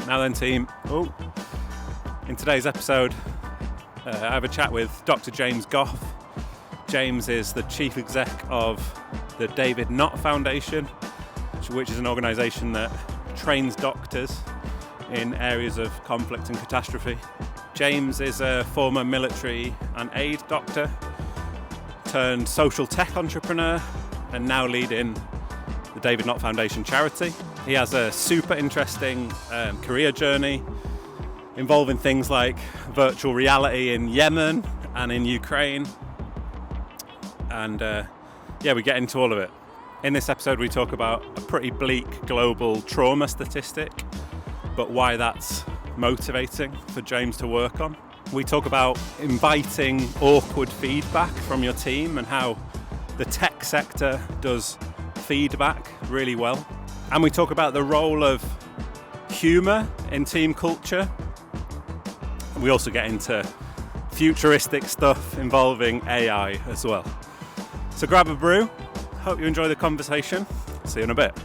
Now then, team. In today's episode, I have a chat with Dr James Gough. James is the chief exec of the David Nott Foundation, which is an organisation that trains doctors in areas of conflict and catastrophe. James is a former military and aid doctor turned social tech entrepreneur and now leading the David Nott Foundation charity. He has a super interesting career journey involving things like virtual reality in Yemen and in Ukraine. And we get into all of it. In this episode, we talk about a pretty bleak global trauma statistic, but why that's motivating for James to work on. We talk about inviting awkward feedback from your team and how the tech sector does feedback really well. And we talk about the role of humour in team culture. And we also get into futuristic stuff involving AI as well. So grab a brew. Hope you enjoy the conversation. See you in a bit.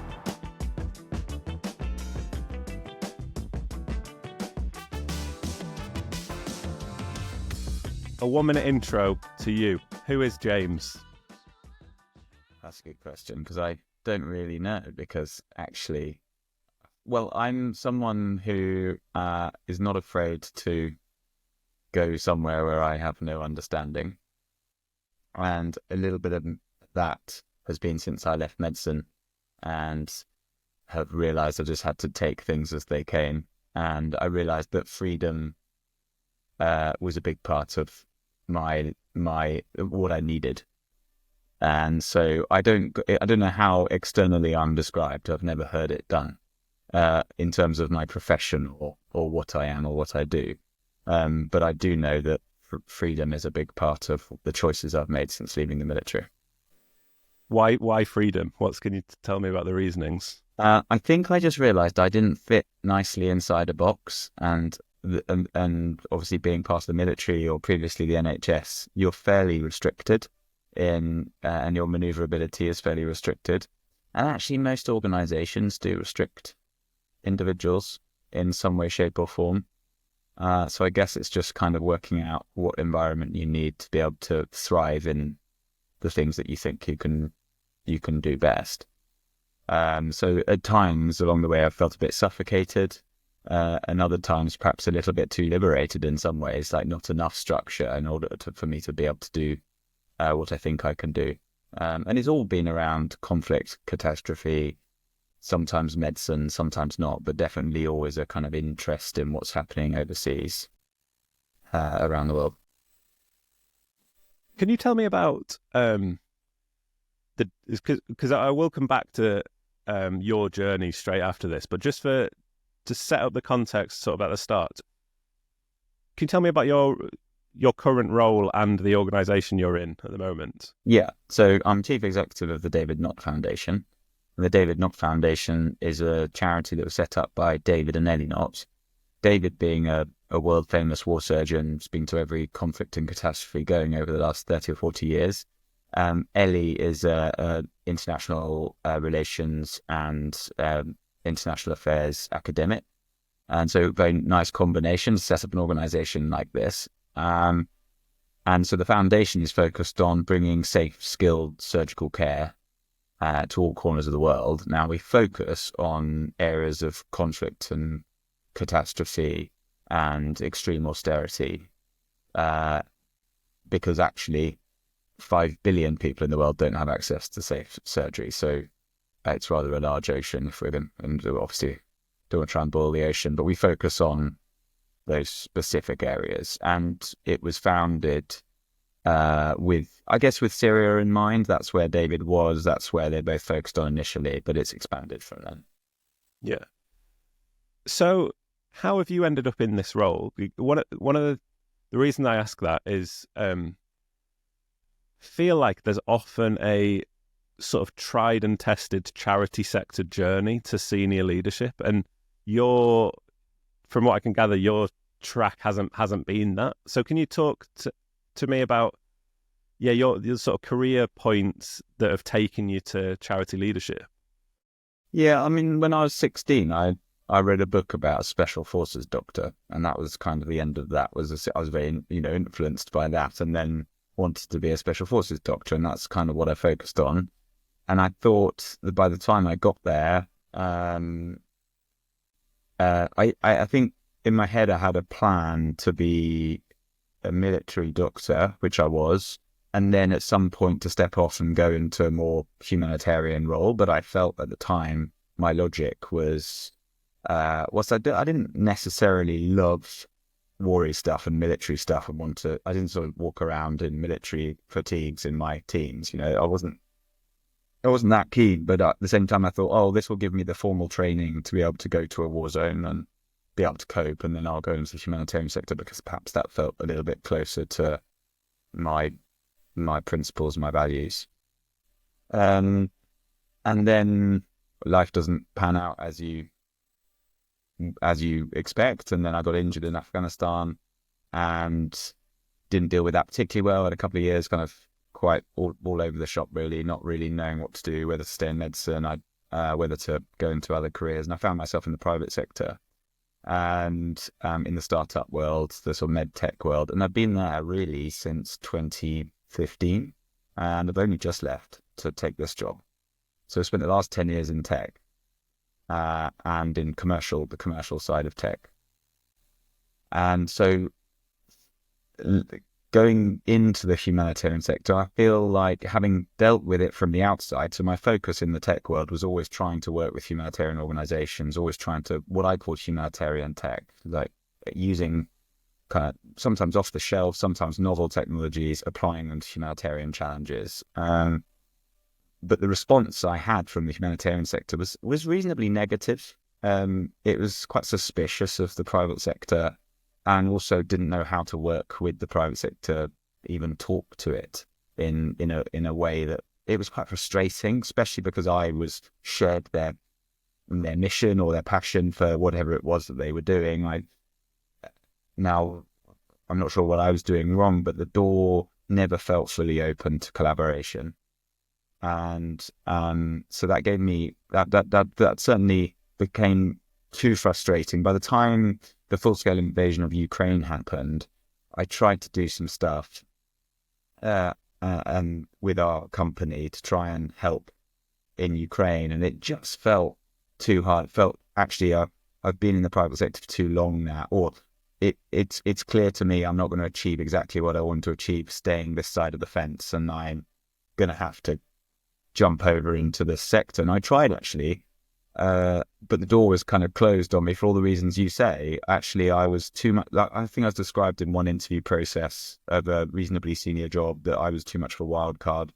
A 1-minute intro to you. Who is James? That's a good question, because I don't really know, because actually, well, I'm someone who is not afraid to go somewhere where I have no understanding. And a little bit of that has been since I left medicine and have realised I just had to take things as they came. And I realised that freedom was a big part of my what I needed. And so I don't know how externally I'm described. I've never heard it done in terms of my profession or what I am or what I do. But I do know that freedom is a big part of the choices I've made since leaving the military. Why freedom? Can you tell me about the reasonings? I think I just realised I didn't fit nicely inside a box, and obviously being part of the military or previously the NHS, you're fairly restricted and your manoeuvrability is fairly restricted. And actually most organisations do restrict individuals in some way, shape or form. So I guess it's just kind of working out what environment you need to be able to thrive in the things that you think you can do best. So at times along the way I've felt a bit suffocated, and other times perhaps a little bit too liberated in some ways, like not enough structure in order for me to be able to do what I think I can do. And it's all been around conflict, catastrophe, sometimes medicine, sometimes not, but definitely always a kind of interest in what's happening overseas around the world. Can you tell me about because I will come back to your journey straight after this, but just to set up the context sort of at the start, can you tell me about your current role and the organisation you're in at the moment? Yeah, so I'm chief executive of the David Nott Foundation. And the David Nott Foundation is a charity that was set up by David and Ellie Nott. David being a world-famous war surgeon, has been to every conflict and catastrophe going over the last 30 or 40 years. Ellie is a international relations and international affairs academic. And so very nice combination to set up an organisation like this. And so the foundation is focused on bringing safe, skilled surgical care to all corners of the world. Now we focus on areas of conflict and catastrophe and extreme austerity, because actually 5 billion people in the world don't have access to safe surgery. So it's rather a large ocean for them, and obviously don't want to try and boil the ocean, but we focus on those specific areas. And it was founded with Syria in mind. That's where David was. That's where they both focused on initially, but it's expanded from then. Yeah. So how have you ended up in this role? One of the reason I ask that is feel like there's often a sort of tried and tested charity sector journey to senior leadership, and from what I can gather, your track hasn't been that. So can you talk to me about your sort of career points that have taken you to charity leadership? Yeah, I mean, when I was 16, I I read a book about a special forces doctor, and that was kind of the end of that. I was very, influenced by that, and then wanted to be a special forces doctor, and that's kind of what I focused on. And I thought that by the time I got there, I think in my head I had a plan to be a military doctor, which I was, and then at some point to step off and go into a more humanitarian role. But I felt at the time my logic was I didn't necessarily love war stuff and military stuff and I didn't sort of walk around in military fatigues in my teens. I wasn't that keen, but at the same time I thought, oh, this will give me the formal training to be able to go to a war zone and be able to cope, and then I'll go into the humanitarian sector because perhaps that felt a little bit closer to my principles, my values. And then life doesn't pan out as you expect, and then I got injured in Afghanistan and didn't deal with that particularly well. I had a couple of years kind of quite all over the shop, really, not really knowing what to do, whether to stay in medicine, whether to go into other careers. And I found myself in the private sector and in the startup world, the sort of med tech world. And I've been there really since 2015, and I've only just left to take this job. So I spent the last 10 years in tech and in the commercial side of tech. And so going into the humanitarian sector, I feel like having dealt with it from the outside, so my focus in the tech world was always trying to work with humanitarian organizations, always trying to, what I call humanitarian tech, like using kind of sometimes off the shelf, sometimes novel technologies, applying them to humanitarian challenges. But the response I had from the humanitarian sector was reasonably negative. It was quite suspicious of the private sector, and also didn't know how to work with the private sector, even talk to it in a way that it was quite frustrating, especially because I shared their mission or their passion for whatever it was that they were doing. Now, I'm not sure what I was doing wrong, but the door never felt fully open to collaboration. And so that gave me, that certainly became too frustrating. By the time the full-scale invasion of Ukraine happened, I tried to do some stuff and with our company to try and help in Ukraine, and it just felt too hard. It felt, actually, I've been in the private sector for too long now, or it's clear to me I'm not going to achieve exactly what I want to achieve staying this side of the fence, and I'm going to have to jump over into this sector. And I tried, actually, but the door was kind of closed on me for all the reasons you say. Actually, I was too much. I think I was described in one interview process of a reasonably senior job that I was too much of a wild card.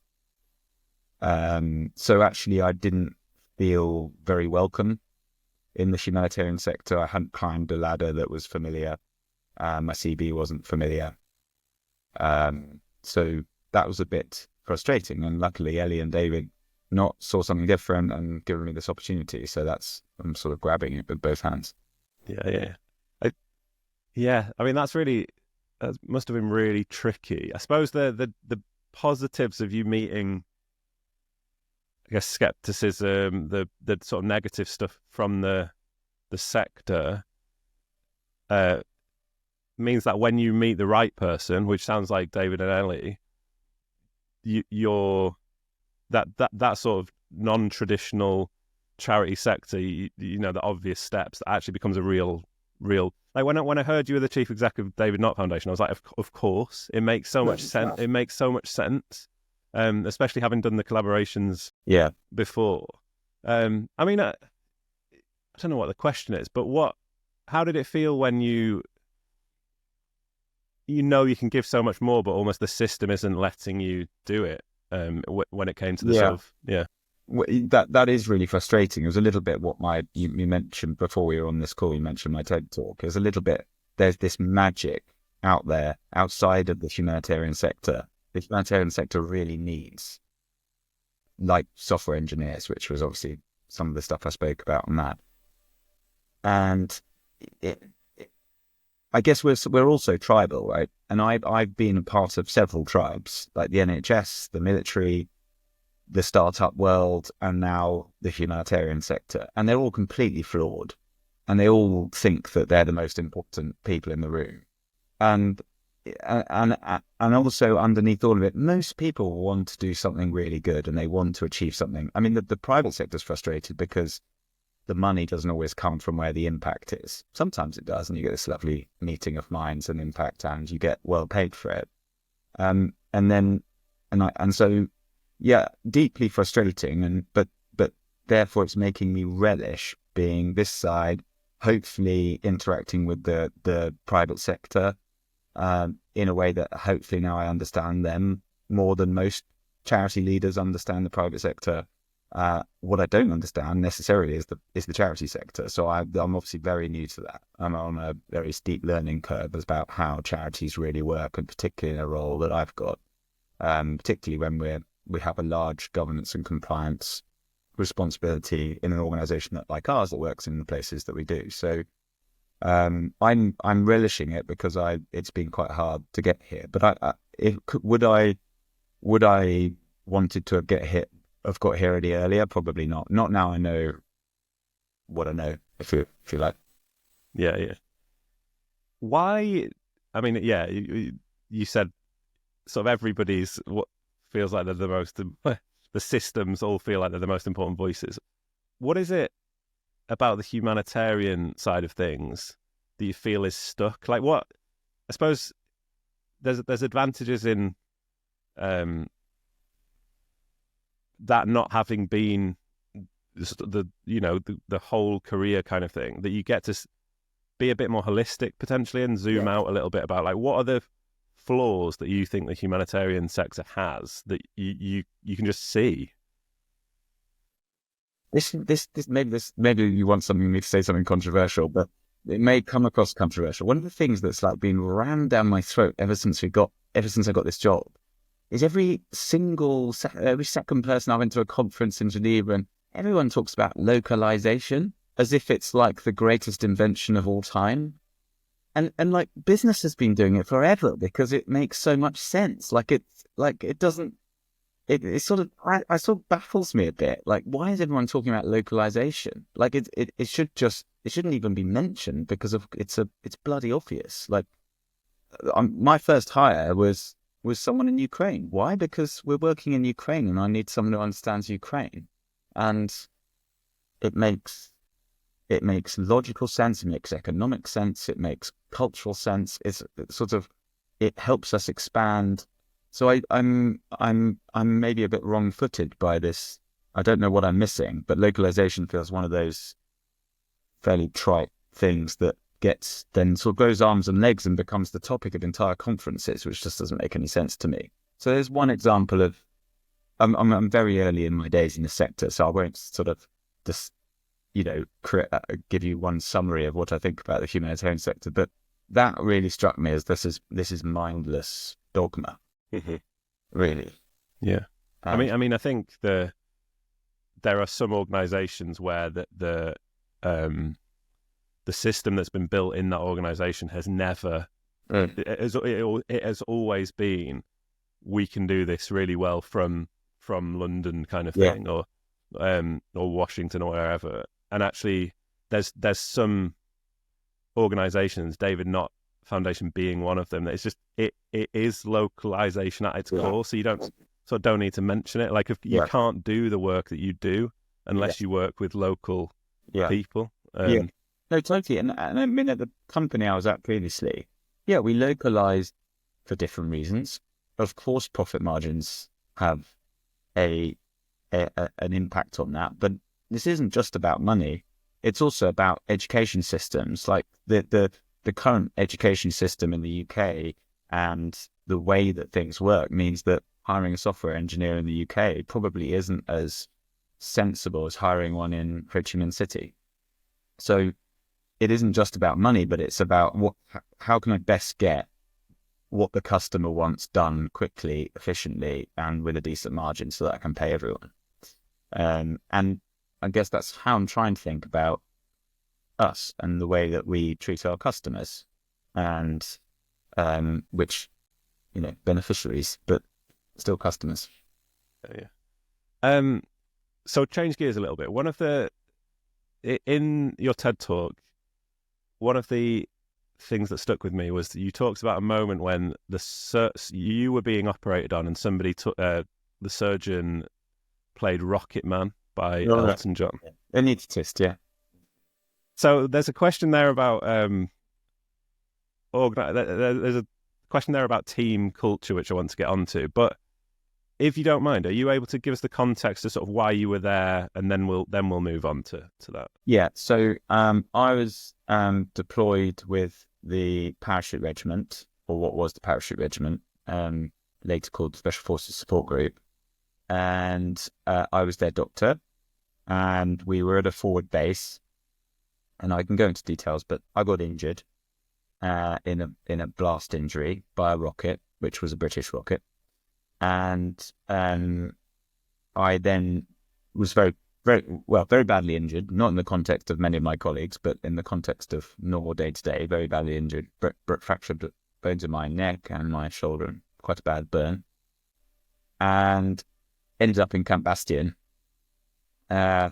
So actually, I didn't feel very welcome in the humanitarian sector. I hadn't climbed a ladder that was familiar. My CV wasn't familiar. So that was a bit frustrating. And luckily, Ellie and David Nott saw something different and given me this opportunity. So I'm sort of grabbing it with both hands. Yeah. I mean, that must have been really tricky. I suppose the positives of you meeting, I guess, skepticism, the sort of negative stuff from the sector, means that when you meet the right person, which sounds like David and Ellie, you're that sort of non-traditional charity sector, the obvious steps, that actually becomes a real. Like when I heard you were the chief executive of David Nott Foundation, I was like, of course, it makes so much sense. It makes so much sense, especially having done the collaborations before. I mean, I don't know what the question is, but how did it feel when you can give so much more, but almost the system isn't letting you do it? When it came to the sort of that is really frustrating. It was a little bit what you mentioned before we were on this call. You mentioned my TED talk. It was a little bit, there's this magic out there outside of the humanitarian sector. The humanitarian sector really needs, like, software engineers, which was obviously some of the stuff I spoke about on that. And I guess we're also tribal, right? And I've been a part of several tribes, like the NHS, the military, the startup world, and now the humanitarian sector. And they're all completely flawed. and they all think that they're the most important people in the room. And also underneath all of it, most people want to do something really good and they want to achieve something. I mean, the private sector is frustrated because the money doesn't always come from where the impact is. Sometimes it does, and you get this lovely meeting of minds and impact, and you get well paid for it. So deeply frustrating, but therefore it's making me relish being this side, hopefully interacting with the private sector in a way that hopefully now I understand them more than most charity leaders understand the private sector. What I don't understand necessarily is the charity sector. So I'm obviously very new to that. I'm on a very steep learning curve about how charities really work, and particularly in a role that I've got, particularly when we have a large governance and compliance responsibility in an organisation like ours that works in the places that we do. So I'm relishing it because it's been quite hard to get here. But would I wanted to have got here any earlier? Probably not. Not now I know what I know, if you like. Yeah. Why? I mean, yeah, you said sort of everybody's what feels like they're the most, the systems all feel like they're the most important voices. What is it about the humanitarian side of things that you feel is stuck? Like what? I suppose there's advantages in that not having been the whole career kind of thing, that you get to be a bit more holistic potentially and zoom out a little bit about like what are the flaws that you think the humanitarian sector has that you can just see. This maybe you want me to say something controversial, but it may come across controversial. One of the things that's like been rammed down my throat ever since I got this job is every second person I went to a conference in Geneva, and everyone talks about localization as if it's like the greatest invention of all time. And like business has been doing it forever because it makes so much sense. It sort of baffles me a bit. Like, why is everyone talking about localization? Like it shouldn't even be mentioned because it's bloody obvious. Like my first hire was someone in Ukraine. Why? Because we're working in Ukraine and I need someone who understands Ukraine. And it makes logical sense, it makes economic sense, it makes cultural sense. It helps us expand. So I'm maybe a bit wrong-footed by this. I don't know what I'm missing, but localization feels one of those fairly trite things that gets then sort of grows arms and legs and becomes the topic of entire conferences, which just doesn't make any sense to me. So there's one example of I'm very early in my days in the sector, so I won't sort of just give you one summary of what I think about the humanitarian sector, but that really struck me as this is mindless dogma. Mm-hmm. Really. Yeah. I mean, I think there are some organisations where the system that's been built in that organisation has never. It has always been, we can do this really well from London kind of thing, or Washington or wherever. And actually, there's some organisations, David Nott Foundation being one of them, that it's just it is localization at its core. So you don't need to mention it. Like if you can't do the work that you do unless you work with local people. No, totally. And I mean, at the company I was at previously, we localized for different reasons. Of course, profit margins have an impact on that, but this isn't just about money. It's also about education systems. Like the current education system in the UK and the way that things work means that hiring a software engineer in the UK probably isn't as sensible as hiring one in Ho Chi Minh City. So it isn't just about money, but it's about how can I best get what the customer wants done quickly, efficiently, and with a decent margin so that I can pay everyone. And I guess that's how I'm trying to think about us and the way that we treat our customers, and which, beneficiaries, but still customers. So change gears a little bit. In your TED talk, one of the things that stuck with me was that you talked about a moment when you were being operated on and somebody took the surgeon played Rocket Man by Elton John. Anaesthetist, yeah. So there's a question there about there's a question there about team culture, which I want to get onto. But if you don't mind, are you able to give us the context of sort of why you were there, and then we'll move on to that? Yeah. So I was deployed with the Parachute Regiment, or what was the Parachute Regiment, later called Special Forces Support Group, and I was their doctor, and we were at a forward base, and I can go into details, but I got injured in a blast injury by a rocket, which was a British rocket. And I then was very badly injured, not in the context of many of my colleagues, but in the context of normal day-to-day, very badly injured, fractured bones in my neck and my shoulder, and quite a bad burn, and ended up in Camp Bastion. I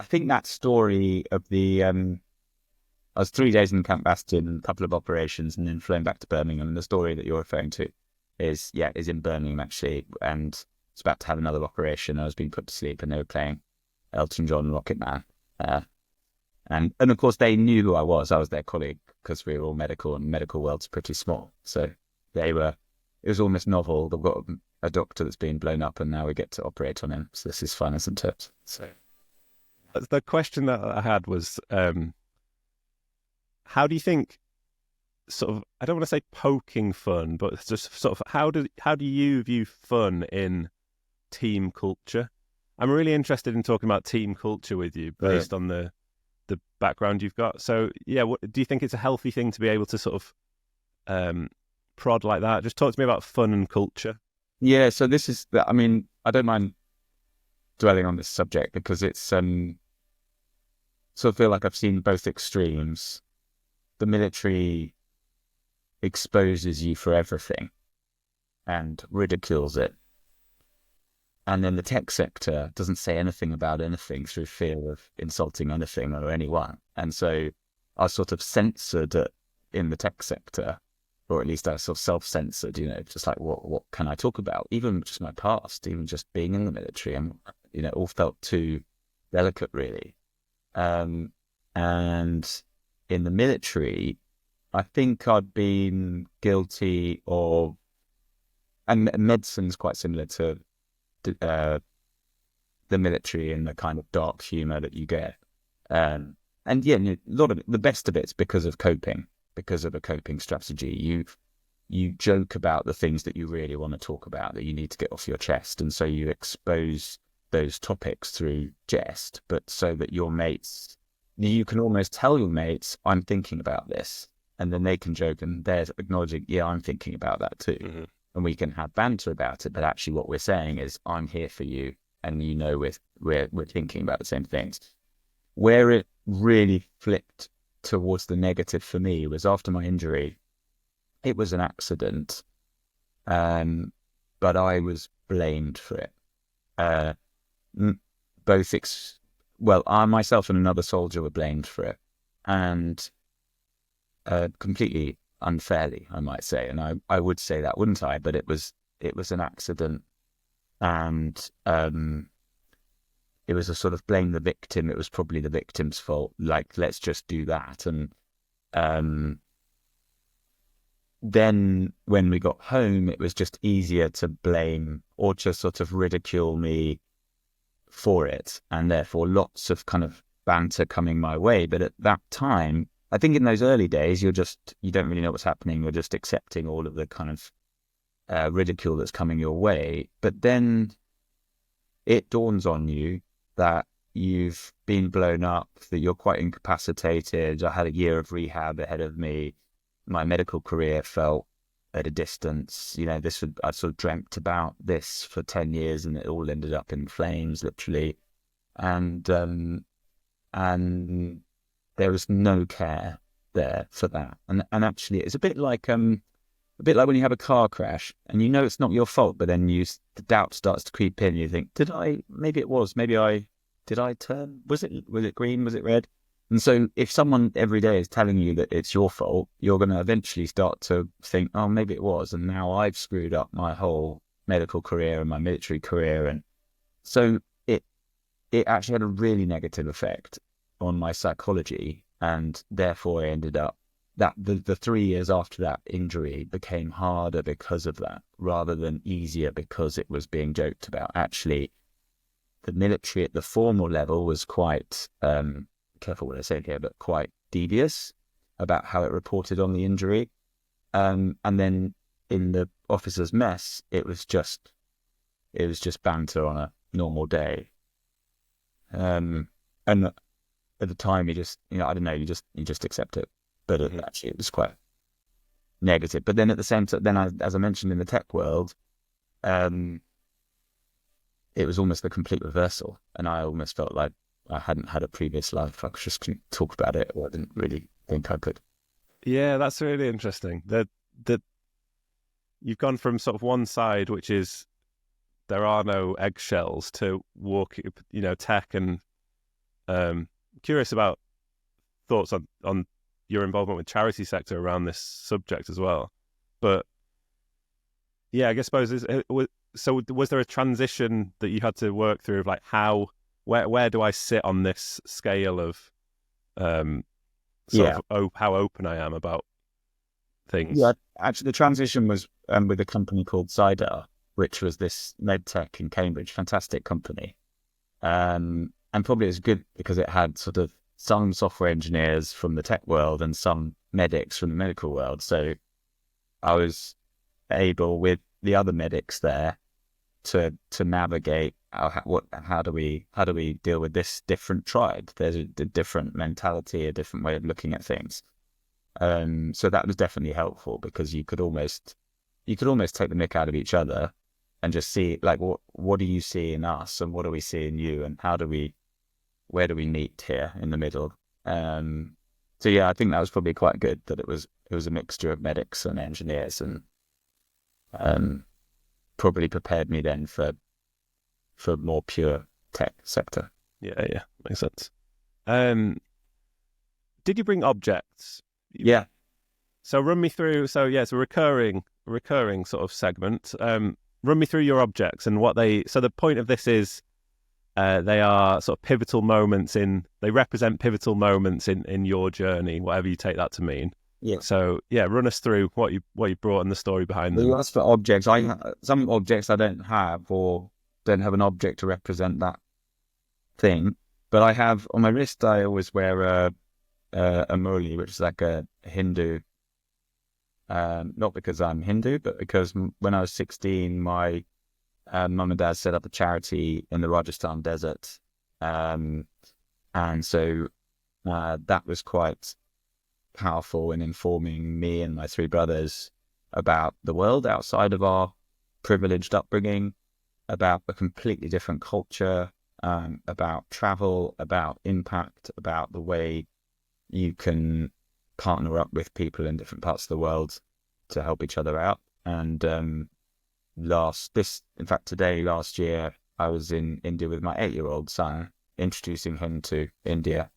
think that story of the... I was 3 days in Camp Bastion, a couple of operations, and then flown back to Birmingham. And the story that you're referring to is in Birmingham, actually, and it's about to have another operation. I was being put to sleep, and they were playing Elton John, Rocket Man. And of course, they knew who I was. I was their colleague, because we were all medical, and medical world's pretty small. So it was almost novel. They've got a doctor that's been blown up, and now we get to operate on him. So this is fun, isn't it? So the question that I had was... how do you think, sort of, I don't want to say poking fun, but it's just sort of how do you view fun in team culture? I'm really interested in talking about team culture with you based on the background you've got. So yeah, do you think it's a healthy thing to be able to sort of prod like that? Just talk to me about fun and culture. Yeah, so this is, I mean, I don't mind dwelling on this subject because it's sort of feel like I've seen both extremes. The military exposes you for everything and ridicules it. And then the tech sector doesn't say anything about anything through fear of insulting anything or anyone. And so I was sort of censored in the tech sector, or at least I was sort of self-censored, just like, what can I talk about? Even just my past, even just being in the military, and, all felt too delicate, really. And in the military, I think I'd been guilty of, and medicine's quite similar to the military and the kind of dark humor that you get. And yeah, a lot of the best of it's because of coping, because of a coping strategy. You joke about the things that you really want to talk about, that you need to get off your chest. And so you expose those topics through jest, but so that your mates, you can almost tell your mates, I'm thinking about this. And then they can joke, and they're acknowledging, yeah, I'm thinking about that too. Mm-hmm. And we can have banter about it. But actually what we're saying is, I'm here for you. And we're thinking about the same things. Where it really flipped towards the negative for me was after my injury. It was an accident. But I was blamed for it. I myself and another soldier were blamed for it, and completely unfairly, I might say. And I would say that, wouldn't I? But it was an accident, and it was a sort of blame the victim. It was probably the victim's fault. Like, let's just do that. And then when we got home, it was just easier to blame or just sort of ridicule me for it, and therefore lots of kind of banter coming my way. But at that time, I think in those early days, you don't really know what's happening. You're just accepting all of the kind of ridicule that's coming your way. But then it dawns on you that you've been blown up, that you're quite incapacitated. I had a year of rehab ahead of me. My medical career felt at a distance. I sort of dreamt about this for 10 years, and it all ended up in flames, literally. And there was no care there for that. And actually, it's a bit like when you have a car crash and it's not your fault, but then the doubt starts to creep in. You think, did I turn? Was it green? Was it red? And so if someone every day is telling you that it's your fault, you're going to eventually start to think, oh, maybe it was. And now I've screwed up my whole medical career and my military career. And so it actually had a really negative effect on my psychology. And therefore I ended up that the 3 years after that injury became harder because of that, rather than easier because it was being joked about. Actually, the military at the formal level was quite, careful what I say here, but quite devious about how it reported on the injury. And then in the officers' mess, it was just banter on a normal day. And at the time, I don't know, you just accept it. But actually, it was quite negative. But then at the same time, as I mentioned in the tech world, it was almost the complete reversal. And I almost felt like I hadn't had a previous life. I just couldn't talk about it, or I didn't really think I could. Yeah, that's really interesting. That you've gone from sort of one side, which is there are no eggshells, to tech, and curious about thoughts on your involvement with charity sector around this subject as well. But yeah, I suppose so was there a transition that you had to work through of like where do I sit on this scale of how open I am about things? Yeah, actually the transition was with a company called Zydar, which was this med tech in Cambridge, fantastic company. And probably it was good because it had sort of some software engineers from the tech world and some medics from the medical world. So I was able, with the other medics there, to navigate how do we deal with this different tribe. There's a different mentality, a different way of looking at things. So that was definitely helpful, because you could almost take the mick out of each other and just see, like, what do you see in us and what do we see in you, and where do we meet here in the middle? So yeah, I think that was probably quite good that it was a mixture of medics and engineers, and probably prepared me then for more pure tech sector. Yeah, makes sense. Did you bring objects? Yeah. So run me through. So yeah, it's a recurring sort of segment. Run me through your objects and what they. So the point of this is, they are sort of pivotal moments they represent pivotal moments in your journey, whatever you take that to mean. Yeah. So yeah, run us through what you brought and the story behind them. You asked for objects. Some objects I don't have, or don't have an object to represent that thing. But I have on my wrist. I always wear a murli, which is like a Hindu. Not because I'm Hindu, but because when I was 16, my mum and dad set up a charity in the Rajasthan desert, and so that was quite powerful in informing me and my three brothers about the world outside of our privileged upbringing, about a completely different culture, about travel, about impact, about the way you can partner up with people in different parts of the world to help each other out. And last year, I was in India with my 8-year-old son, introducing him to India,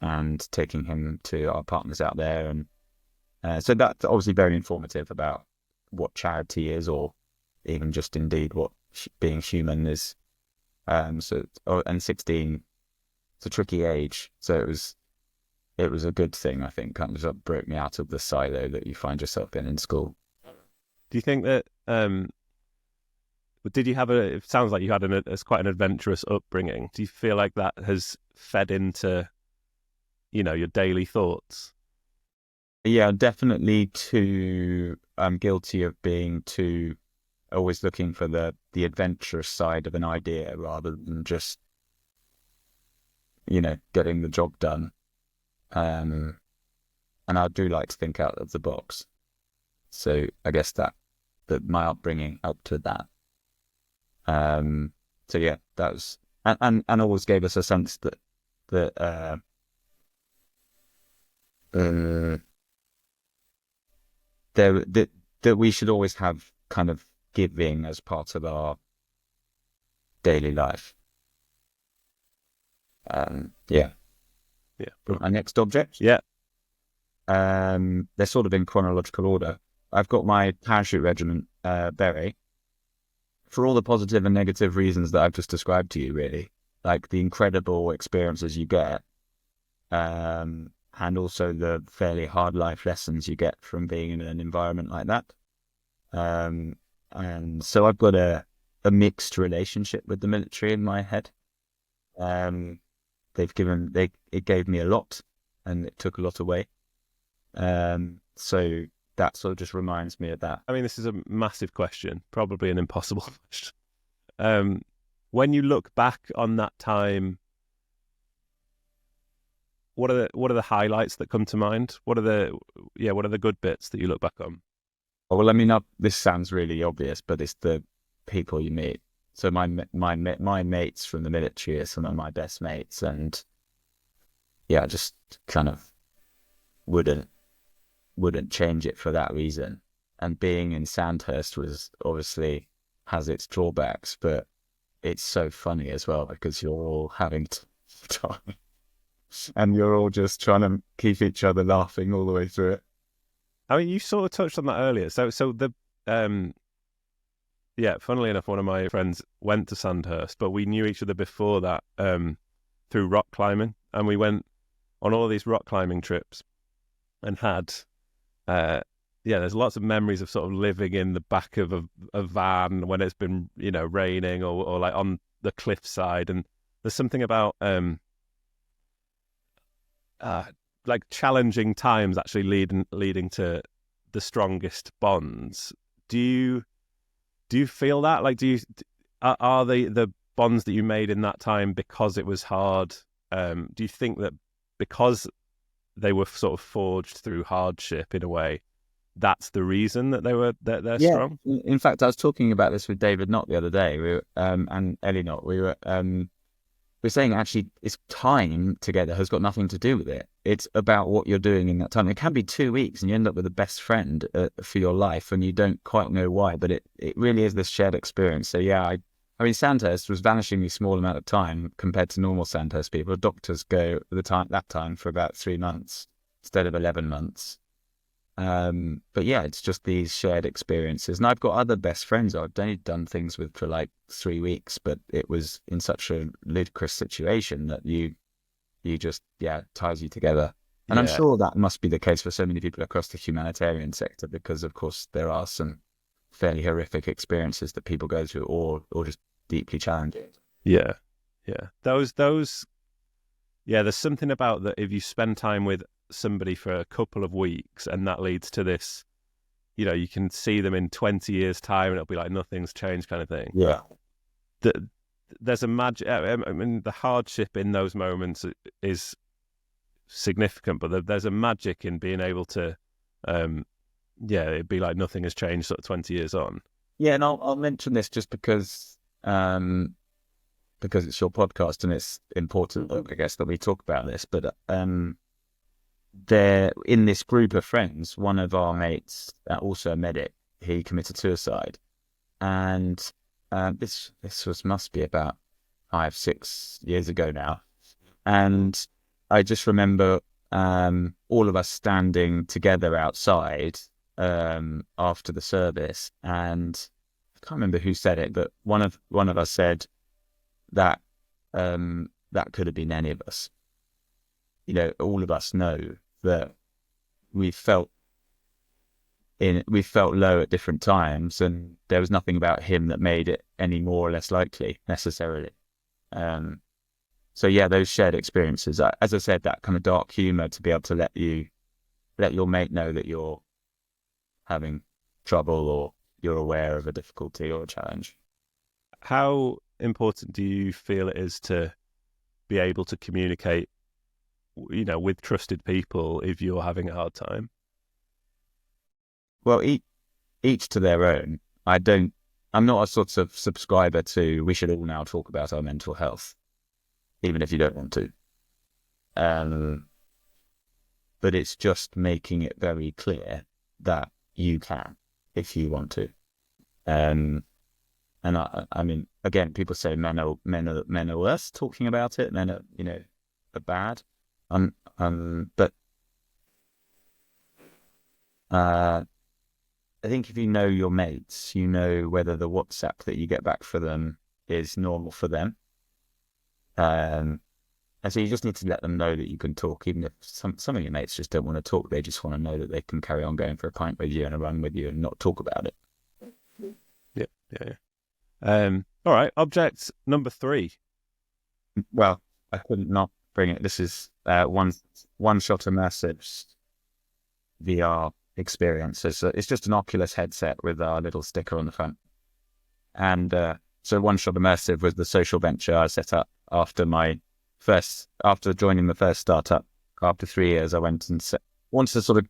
and taking him to our partners out there. And so that's obviously very informative about what charity is, or even just indeed what being human is. And 16, it's a tricky age. So it was a good thing, I think. Kind of broke me out of the silo that you find yourself in school. Do you think that, did you have it sounds like you had it's quite an adventurous upbringing. Do you feel like that has fed into, your daily thoughts? Yeah, definitely I'm guilty of being always looking for the adventurous side of an idea rather than just, getting the job done. And I do like to think out of the box. So I guess that my upbringing helped with that. So yeah, that was, and always gave us a sense that we should always have kind of giving as part of our daily life. Yeah. Yeah. My next object. Yeah. They're sort of in chronological order. I've got my parachute regiment beret for all the positive and negative reasons that I've just described to you, really, like the incredible experiences you get, and also the fairly hard life lessons you get from being in an environment like that. And so I've got a mixed relationship with the military in my head. It gave me a lot, and it took a lot away. So that sort of just reminds me of that. I mean, this is a massive question, probably an impossible question. When you look back on that time, what are the highlights that come to mind? What are the good bits that you look back on? Well, I mean, this sounds really obvious, but it's the people you meet. So my mates from the military are some of my best mates, and yeah, I just kind of wouldn't change it for that reason. And being in Sandhurst was obviously has its drawbacks, but it's so funny as well because you're all having time and you're all just trying to keep each other laughing all the way through it. I mean, you sort of touched on that earlier. So the funnily enough, one of my friends went to Sandhurst, but we knew each other before that through rock climbing, and we went on all of these rock climbing trips and had there's lots of memories of sort of living in the back of a van when it's been raining or like on the cliffside, and there's something about like challenging times actually leading to the strongest bonds. Do you feel that? Like, are the bonds that you made in that time because it was hard? Do you think that because they were sort of forged through hardship in a way, that's the reason that they're strong? In fact, I was talking about this with David Nott the other day, and Ellie Nott. We're saying actually it's time together has got nothing to do with it. It's about what you're doing in that time. It can be 2 weeks and you end up with a best friend for your life and you don't quite know why, but it really is this shared experience. So yeah, I mean, Sandhurst was vanishingly small amount of time compared to normal Sandhurst people. Doctors go that time for about 3 months instead of 11 months. But yeah, it's just these shared experiences. And I've got other best friends I've only done things with for like 3 weeks, but it was in such a ludicrous situation that you just, ties you together. And I'm sure that must be the case for so many people across the humanitarian sector, because of course there are some fairly horrific experiences that people go through or just deeply challenging. Yeah. Those there's something about that if you spend time with somebody for a couple of weeks and that leads to this, you can see them in 20 years time and it'll be like nothing's changed kind of thing. Yeah. There's a magic. I mean, the hardship in those moments is significant, but there's a magic in being able to, it'd be like nothing has changed sort of 20 years on. Yeah, and I'll mention this just because it's your podcast and it's important, I guess, that we talk about this. But there, in this group of friends, one of our mates, also a medic, he committed suicide, and this must be about 5-6 years ago now, and I just remember all of us standing together outside after the service, and I can't remember who said it, but one of us said that that could have been any of us. All of us know that we felt low at different times, and there was nothing about him that made it any more or less likely necessarily. So yeah, those shared experiences, as I said, that kind of dark humor to be able to let your mate know that you're having trouble or you're aware of a difficulty or a challenge. How important do you feel it is to be able to communicate, with trusted people if you're having a hard time? Well, each to their own. I'm not a sort of subscriber to we should all now talk about our mental health, even if you don't want to. But it's just making it very clear that you can, if you want to. And I mean, again, people say men are worse talking about it. Men are, are bad. But I think if you know your mates, you know whether the WhatsApp that you get back for them is normal for them. And so you just need to let them know that you can talk, even if some of your mates just don't want to talk. They just want to know that they can carry on going for a pint with you and a run with you and not talk about it. Yeah. All right. Object number 3. Well, I couldn't not bring it. This is one-shot immersive VR experience. It's just an Oculus headset with our little sticker on the front. And so one-shot immersive was the social venture I set up after joining the first startup. After 3 years, I went and wanted to sort of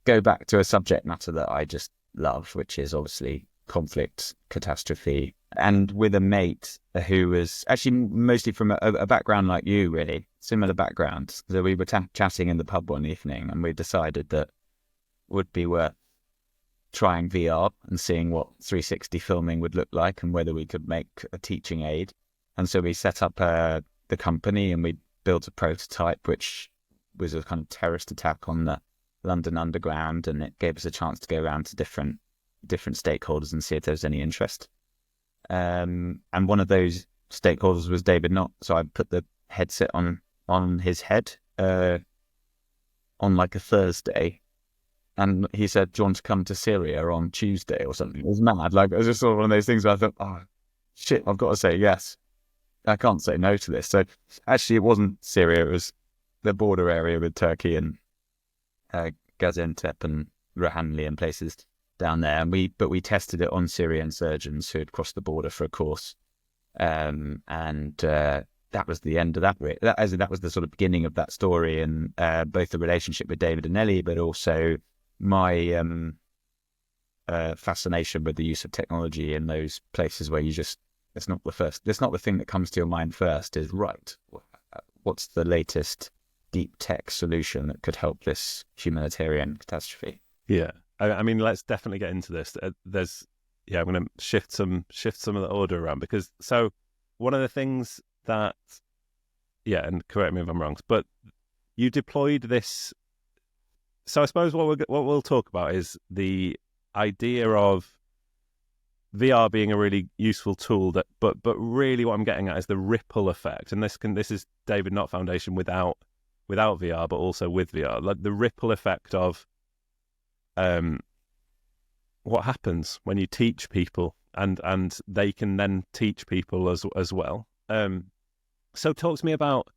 go back to a subject matter that I just love, which is obviously conflict, catastrophe, and with a mate who was actually mostly from a background like you, really similar background. So we were chatting in the pub one evening, and we decided that would be worth trying VR and seeing what 360 filming would look like and whether we could make a teaching aid. And so we set up the company, and we built a prototype, which was a kind of terrorist attack on the London Underground, and it gave us a chance to go around to different stakeholders and see if there was any interest. And one of those stakeholders was David Nott, so I put the headset on his head on like a Thursday, and he said, "Do you want to come to Syria on Tuesday or something?" It was mad. Like, it was just sort of one of those things where I thought, oh shit, I've got to say yes. I can't say no to this. So actually, it wasn't Syria; it was the border area with Turkey and Gaziantep and Rohanli and places down there. And we tested it on Syrian surgeons who had crossed the border for a course, and that was the end of that. That was the sort of beginning of that story, and both the relationship with David and Ellie, but also my fascination with the use of technology in those places where it's not the thing that comes to your mind first. Is right, what's the latest deep tech solution that could help this humanitarian catastrophe? Yeah. I mean, let's definitely get into this. I'm going to shift some of the order around, because so one of the things that, and correct me if I'm wrong, but you deployed this. So I suppose what we'll talk about is the idea of VR being a really useful tool, but really what I'm getting at is the ripple effect, and this is David Nott Foundation without VR, but also with VR, like the ripple effect of what happens when you teach people, and they can then teach people as well. So talk to me about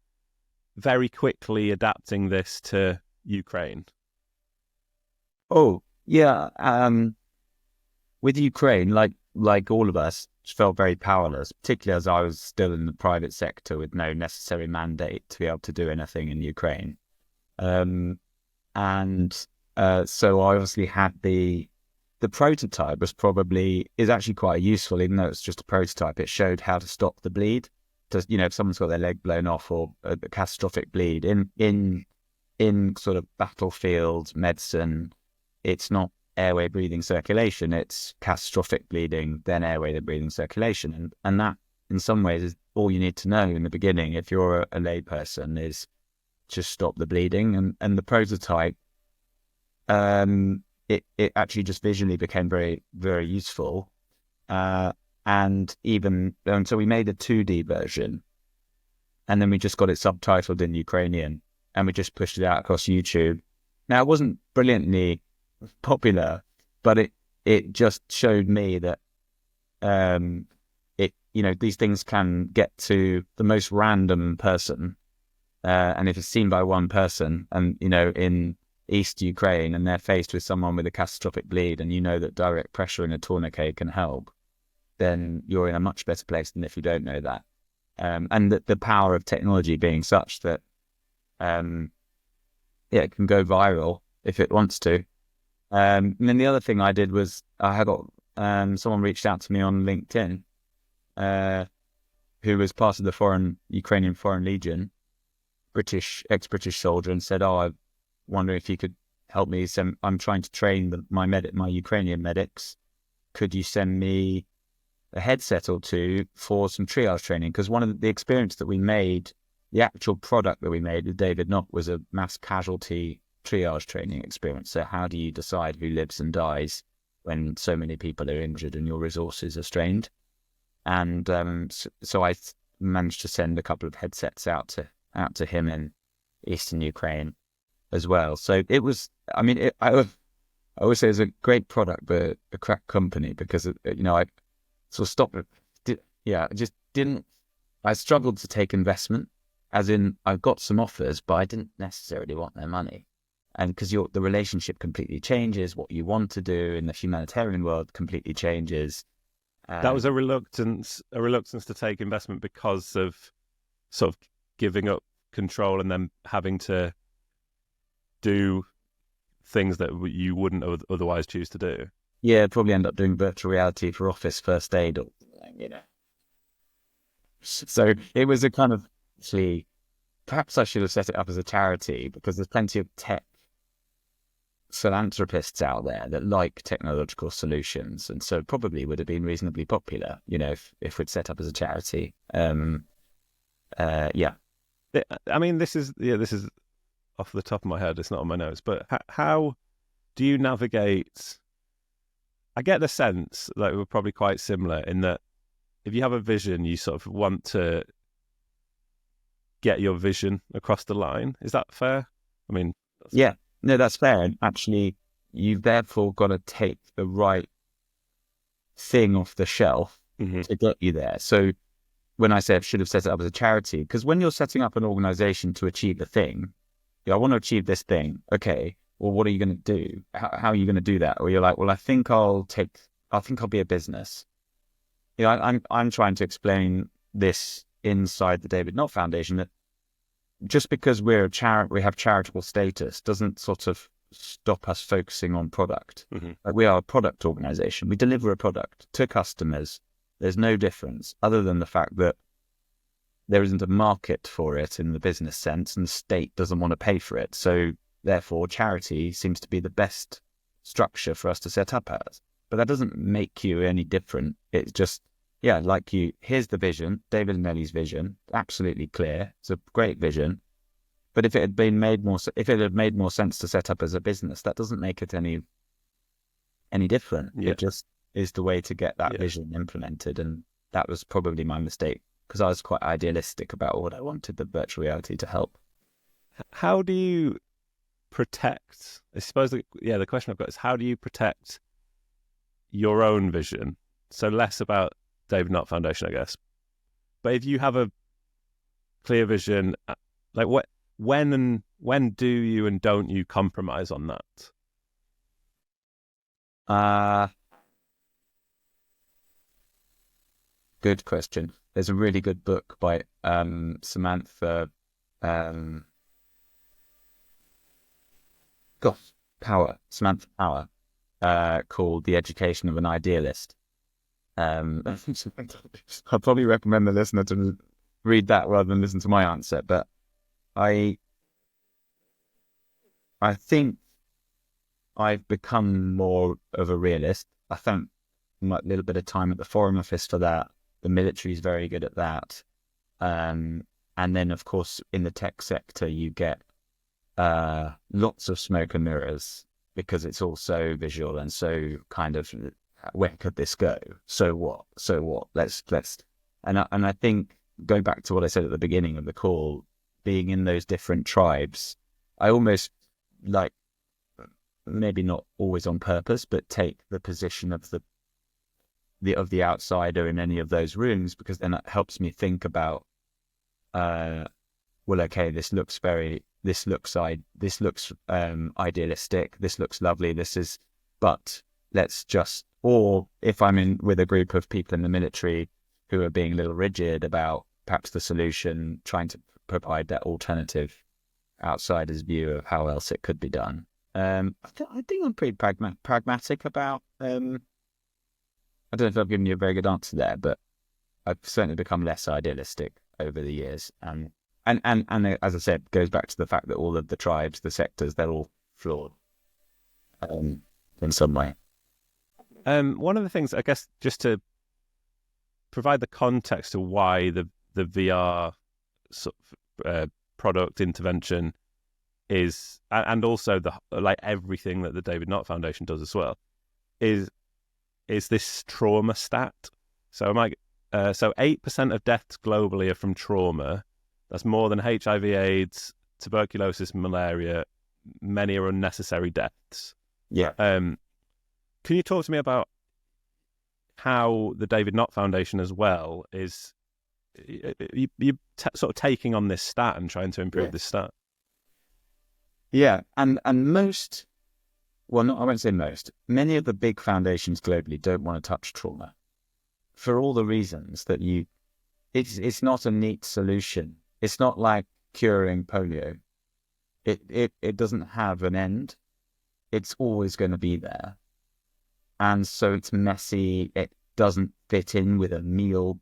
very quickly adapting this to Ukraine. Oh yeah, with Ukraine, like all of us, felt very powerless, particularly as I was still in the private sector with no necessary mandate to be able to do anything in Ukraine. So I obviously had the prototype is actually quite useful, even though it's just a prototype. It showed how to stop the bleed. If someone's got their leg blown off or a catastrophic bleed in sort of battlefield medicine, it's not airway breathing circulation, it's catastrophic bleeding, then airway breathing circulation. And that in some ways is all you need to know in the beginning if you're a lay person, is just stop the bleeding. And the prototype, it actually just visually became very, very useful. So we made a 2D version, and then we just got it subtitled in Ukrainian, and we just pushed it out across YouTube. Now, it wasn't brilliantly popular, but it just showed me that these things can get to the most random person, and if it's seen by one person, and in East Ukraine, and they're faced with someone with a catastrophic bleed, and that direct pressure in a tourniquet can help, then you're in a much better place than if you don't know that. And the power of technology being such that it can go viral if it wants to. And then the other thing I did was I got someone reached out to me on LinkedIn, who was part of the Ukrainian Foreign Legion, ex-British soldier, and said, "Oh, I wonder if you could help me. I'm trying to train my Ukrainian medics. Could you send me a headset or two for some triage training?" Because one of the experience that we made the actual product that we made with David Nott was a mass casualty triage training experience. So how do you decide who lives and dies when so many people are injured and your resources are strained? And so I managed to send a couple of headsets out to him in eastern Ukraine as well. So it was, I mean, I always say it's a great product, but a crap company, because, you know, I sort of stopped. I just didn't, I struggled to take investment, as in I got some offers, but I didn't necessarily want their money. And because the relationship completely changes, what you want to do in the humanitarian world completely changes. That was a reluctance to take investment because of sort of giving up control and then having to do things that you wouldn't otherwise choose to do. Yeah, probably end up doing virtual reality for office first aid or something, you know. So it was a kind of, actually, perhaps I should have set it up as a charity, because there's plenty of tech philanthropists out there that like technological solutions, and so probably would have been reasonably popular, you know, if we'd set up as a charity. I mean, this is off the top of my head, it's not on my notes, but how do you navigate? I get the sense that we're probably quite similar in that if you have a vision, you sort of want to get your vision across the line. Is that fair? I mean, yeah. No, that's fair. And actually, you've therefore got to take the right thing off the shelf to get you there. So when I say I should have set it up as a charity, because when you're setting up an organization to achieve a thing, I want to achieve this thing. Okay, well, what are you going to do? How are you going to do that? Or you're like, well, I think I'll be a business. You know, I'm trying to explain this inside the David Nott Foundation, that just because we have charitable status doesn't sort of stop us focusing on product. Like, we are a product organization. We deliver a product to customers. There's no difference other than the fact that there isn't a market for it in the business sense, and the state doesn't want to pay for it. So therefore, charity seems to be the best structure for us to set up as. But that doesn't make you any different. It's just, here's the vision, David and Ellie's vision, absolutely clear. It's a great vision. But if it had made more sense to set up as a business, that doesn't make it any different. Yeah. It just is the way to get that vision implemented. And that was probably my mistake, because I was quite idealistic about what I wanted the virtual reality to help. How do you protect, I suppose, the question I've got is, how do you protect your own vision? So less about David Nott Foundation, I guess. But if you have a clear vision, like when do you and don't you compromise on that? Good question. There's a really good book by Samantha Power, called The Education of an Idealist. I'd probably recommend the listener to read that rather than listen to my answer, but I think I've become more of a realist. I spent a little bit of time at the Foreign Office for that. The military is very good at that. And then, of course, in the tech sector, you get lots of smoke and mirrors, because it's all so visual and so kind of, where could this go? So what? Let's. And I think, going back to what I said at the beginning of the call, being in those different tribes, I almost, like, maybe not always on purpose, but take the position of the outsider in any of those rooms, because then it helps me think about, okay, this looks idealistic, this looks lovely, but let's just, or if I'm with a group of people in the military who are being a little rigid about perhaps the solution, trying to provide that alternative outsider's view of how else it could be done. I think I'm pretty pragmatic about, I don't know if I've given you a very good answer there, but I've certainly become less idealistic over the years. And as I said, it goes back to the fact that all of the tribes, the sectors, they're all flawed in some way. One of the things, I guess, just to provide the context of why the VR sort of product intervention is, and also the like everything that the David Nott Foundation does as well, is this trauma stat. So 8% of deaths globally are from trauma. That's more than HIV/AIDS, tuberculosis, malaria. Many are unnecessary deaths. Yeah. Can you talk to me about how the David Nott Foundation as well is sort of taking on this stat and trying to improve this stat? Yeah, and most, well, not, I won't say most, many of the big foundations globally don't want to touch trauma for all the reasons that it's not a neat solution. It's not like curing polio. It doesn't have an end. It's always going to be there. And so it's messy. It doesn't fit in with a meal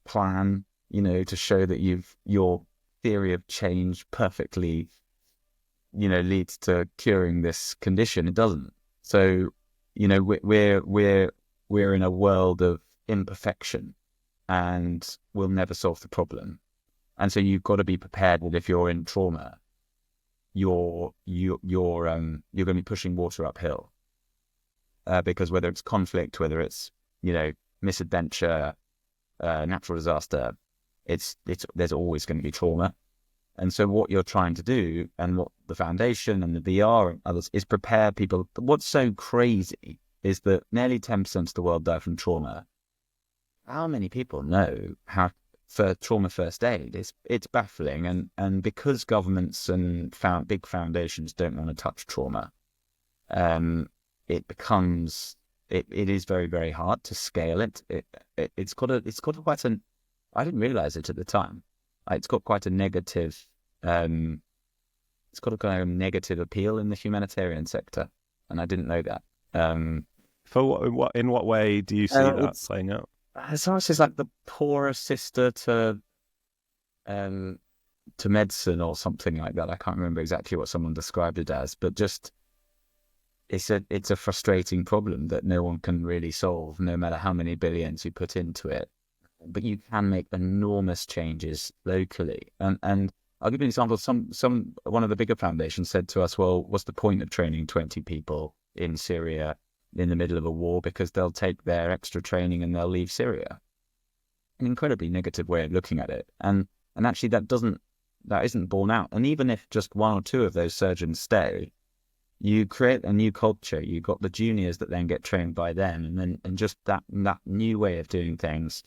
plan, to show that your theory of change perfectly, leads to curing this condition. It doesn't. So, we're in a world of imperfection, and we'll never solve the problem. And so you've got to be prepared that if you're in trauma, you're going to be pushing water uphill, because whether it's conflict, whether it's misadventure, natural disaster, there's always going to be trauma. And so what you're trying to do, and what the foundation and the VR and others, is prepare people. What's so crazy is that nearly 10% of the world die from trauma. How many people know how for trauma first aid? It's baffling, and because governments and big foundations don't want to touch trauma, it is very, very hard to scale it. It's got quite an, I didn't realize it at the time. It's got quite a negative, it's got a kind of negative appeal in the humanitarian sector, and I didn't know that. In what way do you see that playing out? It's almost like the poorer sister to medicine or something like that. I can't remember exactly what someone described it as, but just it's a frustrating problem that no one can really solve, no matter how many billions you put into it. But you can make enormous changes locally. And I'll give you an example. One of the bigger foundations said to us, well, what's the point of training 20 people in Syria in the middle of a war, because they'll take their extra training and they'll leave Syria? An incredibly negative way of looking at it. And actually that isn't borne out. And even if just one or two of those surgeons stay, you create a new culture. You've got the juniors that then get trained by them, and just that new way of doing things.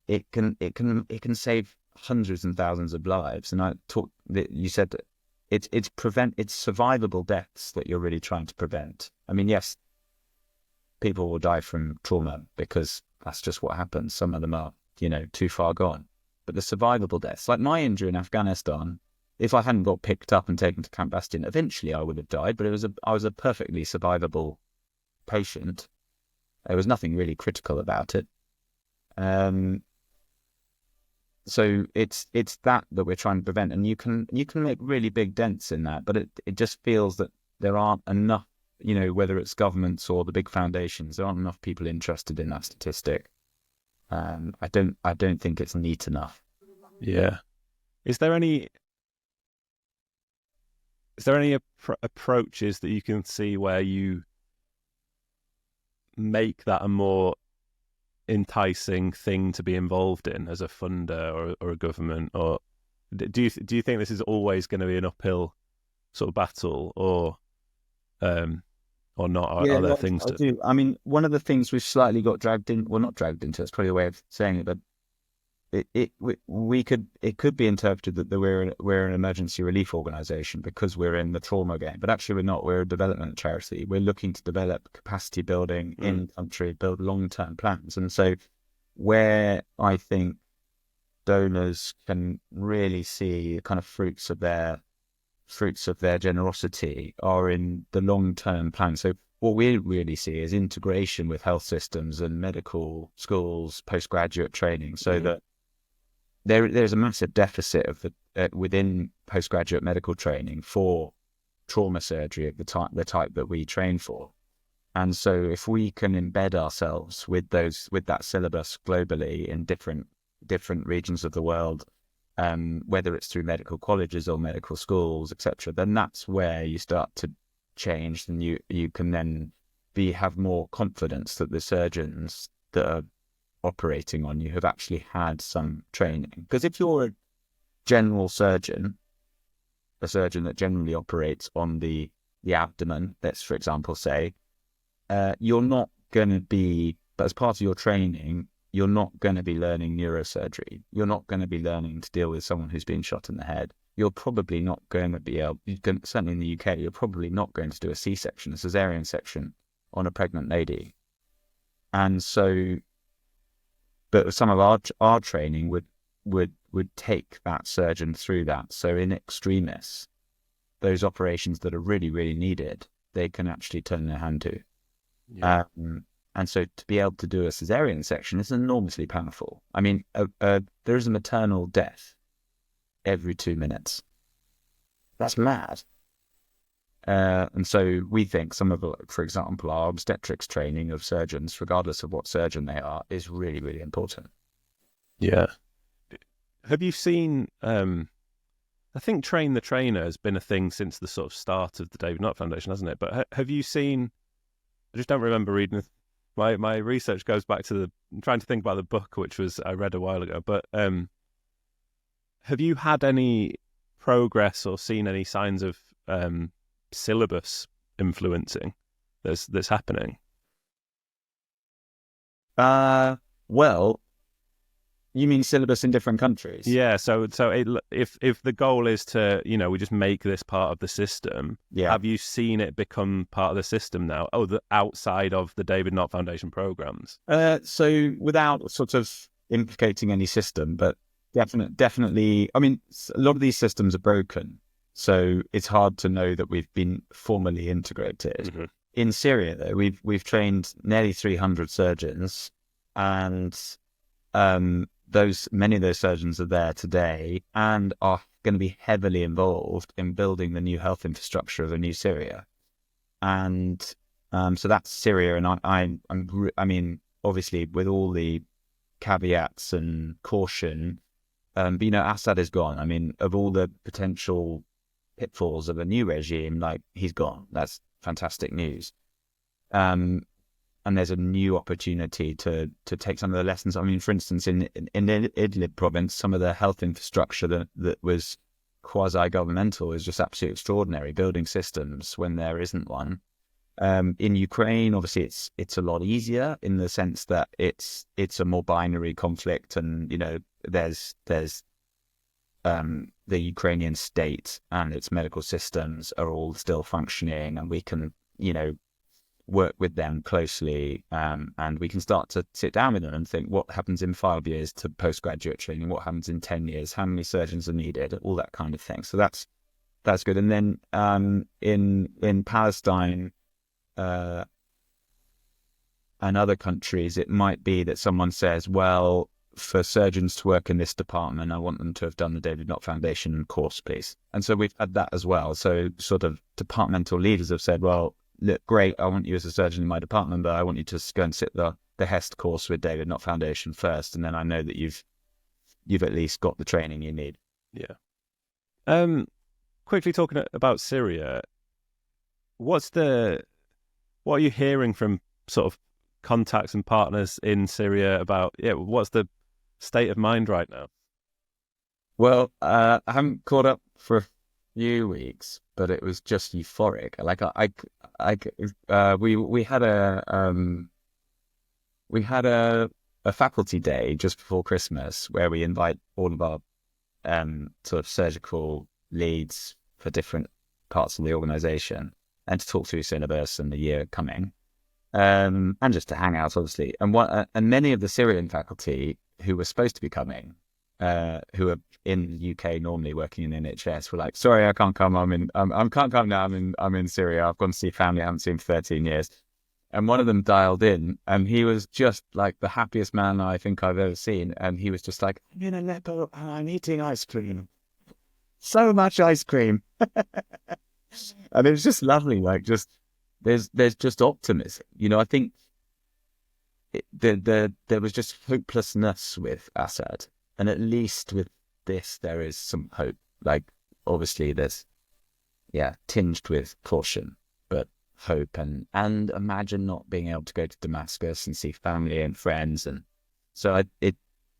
It can save hundreds and thousands of lives. And you said that it's survivable deaths that you're really trying to prevent. I mean, yes, people will die from trauma because that's just what happens. Some of them are, too far gone. But the survivable deaths, like my injury in Afghanistan, if I hadn't got picked up and taken to Camp Bastion, eventually I would have died. But I was a perfectly survivable patient. There was nothing really critical about it. So it's that we're trying to prevent, and you can make really big dents in that, but it just feels that there aren't enough, whether it's governments or the big foundations, there aren't enough people interested in that statistic. I don't think it's neat enough. Yeah. Is there any approaches that you can see where you make that a more enticing thing to be involved in as a funder or a government? Or do you think this is always going to be an uphill sort of battle, or not? Are there things I do. I mean, one of the things we've slightly got dragged in, well, not dragged into, that's probably a way of saying it, but it could be interpreted that we're an emergency relief organisation because we're in the trauma game, but actually we're not. We're a development charity. We're looking to develop capacity building in country, build long-term plans. And so where I think donors can really see kind of fruits of their generosity are in the long-term plan. So what we really see is integration with health systems and medical schools, postgraduate training, so that there's a massive deficit of within postgraduate medical training for trauma surgery of the type that we train for. And so if we can embed ourselves with that syllabus globally in different regions of the world, whether it's through medical colleges or medical schools, etc., then that's where you start to change, and you can then have more confidence that the surgeons that are operating on you have actually had some training. Because if you're a general surgeon, a surgeon that generally operates on the abdomen, let's for example say, you're not going to be, but as part of your training, you're not going to be learning neurosurgery. You're not going to be learning to deal with someone who's been shot in the head. You're probably not going to be able, certainly in the UK, you're probably not going to do a C-section, a cesarean section on a pregnant lady. And so, but some of our training would take that surgeon through that. So in extremis, those operations that are really, really needed, they can actually turn their hand to. Yeah. And so to be able to do a cesarean section is enormously powerful. I mean, there is a maternal death every 2 minutes. That's mad. And so we think some of, for example, our obstetrics training of surgeons, regardless of what surgeon they are, is really, really important. Yeah. Have you seen, I think Train the Trainer has been a thing since the sort of start of the David Nott Foundation, hasn't it? But have you seen, I just don't remember reading, my research goes back to I'm trying to think about the book, which I read a while ago, but have you had any progress or seen any signs of syllabus influencing that's happening? Well, you mean syllabus in different countries? Yeah. So if the goal is to, we just make this part of the system, have you seen it become part of the system now? Outside of the David Nott Foundation programs? So without sort of implicating any system, but definitely, I mean, a lot of these systems are broken. So it's hard to know that we've been formally integrated. Mm-hmm. In Syria, though, we've trained nearly 300 surgeons, and many of those surgeons are there today and are going to be heavily involved in building the new health infrastructure of the new Syria. And so that's Syria. And I mean, obviously, with all the caveats and caution, but Assad is gone. I mean, of all the potential pitfalls of a new regime, like, he's gone. That's fantastic news. And there's a new opportunity to take some of the lessons. I mean, for instance, in Idlib province, some of the health infrastructure that was quasi-governmental is just absolutely extraordinary, building systems when there isn't one. In Ukraine, obviously, it's a lot easier in the sense that it's a more binary conflict, and there's the Ukrainian state and its medical systems are all still functioning, and we can work with them closely, and we can start to sit down with them and think, what happens in 5 years to postgraduate training? What happens in 10 years? How many surgeons are needed? All that kind of thing. So that's good. And then in Palestine and other countries, it might be that someone says, well, for surgeons to work in this department, I want them to have done the David Nott Foundation course, please. And so we've had that as well. So sort of departmental leaders have said, well, look, great, I want you as a surgeon in my department, but I want you to go and sit the HEST course with David Nott Foundation first, and then I know that you've at least got the training you need. Yeah. Quickly talking about Syria, what are you hearing from sort of contacts and partners in Syria about, what's the state of mind right now? Well, I haven't caught up for a few weeks, but it was just euphoric. Like we had a faculty day just before Christmas where we invite all of our sort of surgical leads for different parts of the organization and to talk through syllabus and the year coming, and just to hang out, obviously. And many of the Syrian faculty who were supposed to be coming, who are in the UK normally working in the NHS, were like, sorry, I can't come. I can't come now. I'm in Syria. I've gone to see family I haven't seen for 13 years. And one of them dialed in, and he was just like the happiest man I think I've ever seen. And he was just like, I'm in Aleppo and I'm eating ice cream. So much ice cream. And it was just lovely. Like, just there's just optimism. I think there was just hopelessness with Assad, and at least with this, there is some hope. Like, obviously there's, tinged with caution, but hope. And imagine not being able to go to Damascus and see family and friends. And so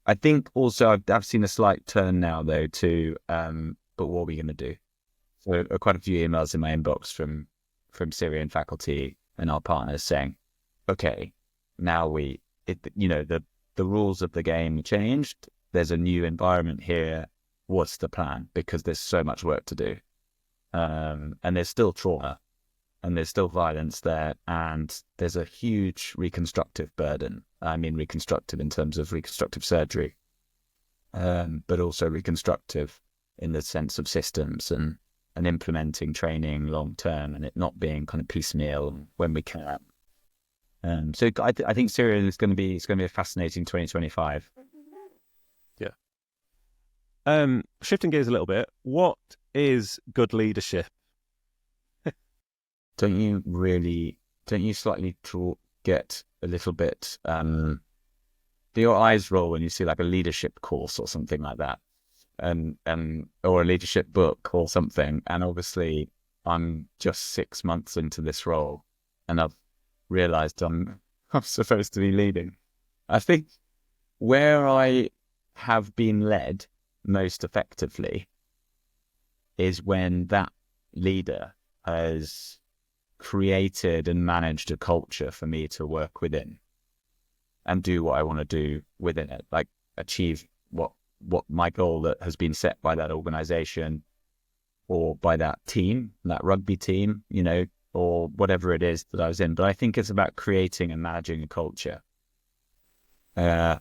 I think also I've seen a slight turn now though to, but what are we going to do? So quite a few emails in my inbox from Syrian faculty and our partners saying, okay, now the rules of the game changed. There's a new environment here. What's the plan? Because there's so much work to do. And there's still trauma and there's still violence there. And there's a huge reconstructive burden. I mean, reconstructive in terms of reconstructive surgery, but also reconstructive in the sense of systems and implementing training long term, and it not being kind of piecemeal when we can. So I think Syria is going to be a fascinating 2025. Yeah. Shifting gears a little bit, what is good leadership? Don't you slightly get a little bit, do your eyes roll when you see like a leadership course or something like that, or a leadership book or something? And obviously I'm just 6 months into this role and I've realized I'm supposed to be leading. I think where I have been led most effectively is when that leader has created and managed a culture for me to work within and do what I want to do within it, like achieve what my goal that has been set by that organization or by that team, that rugby team, or whatever it is that I was in. But I think it's about creating and managing a culture. Because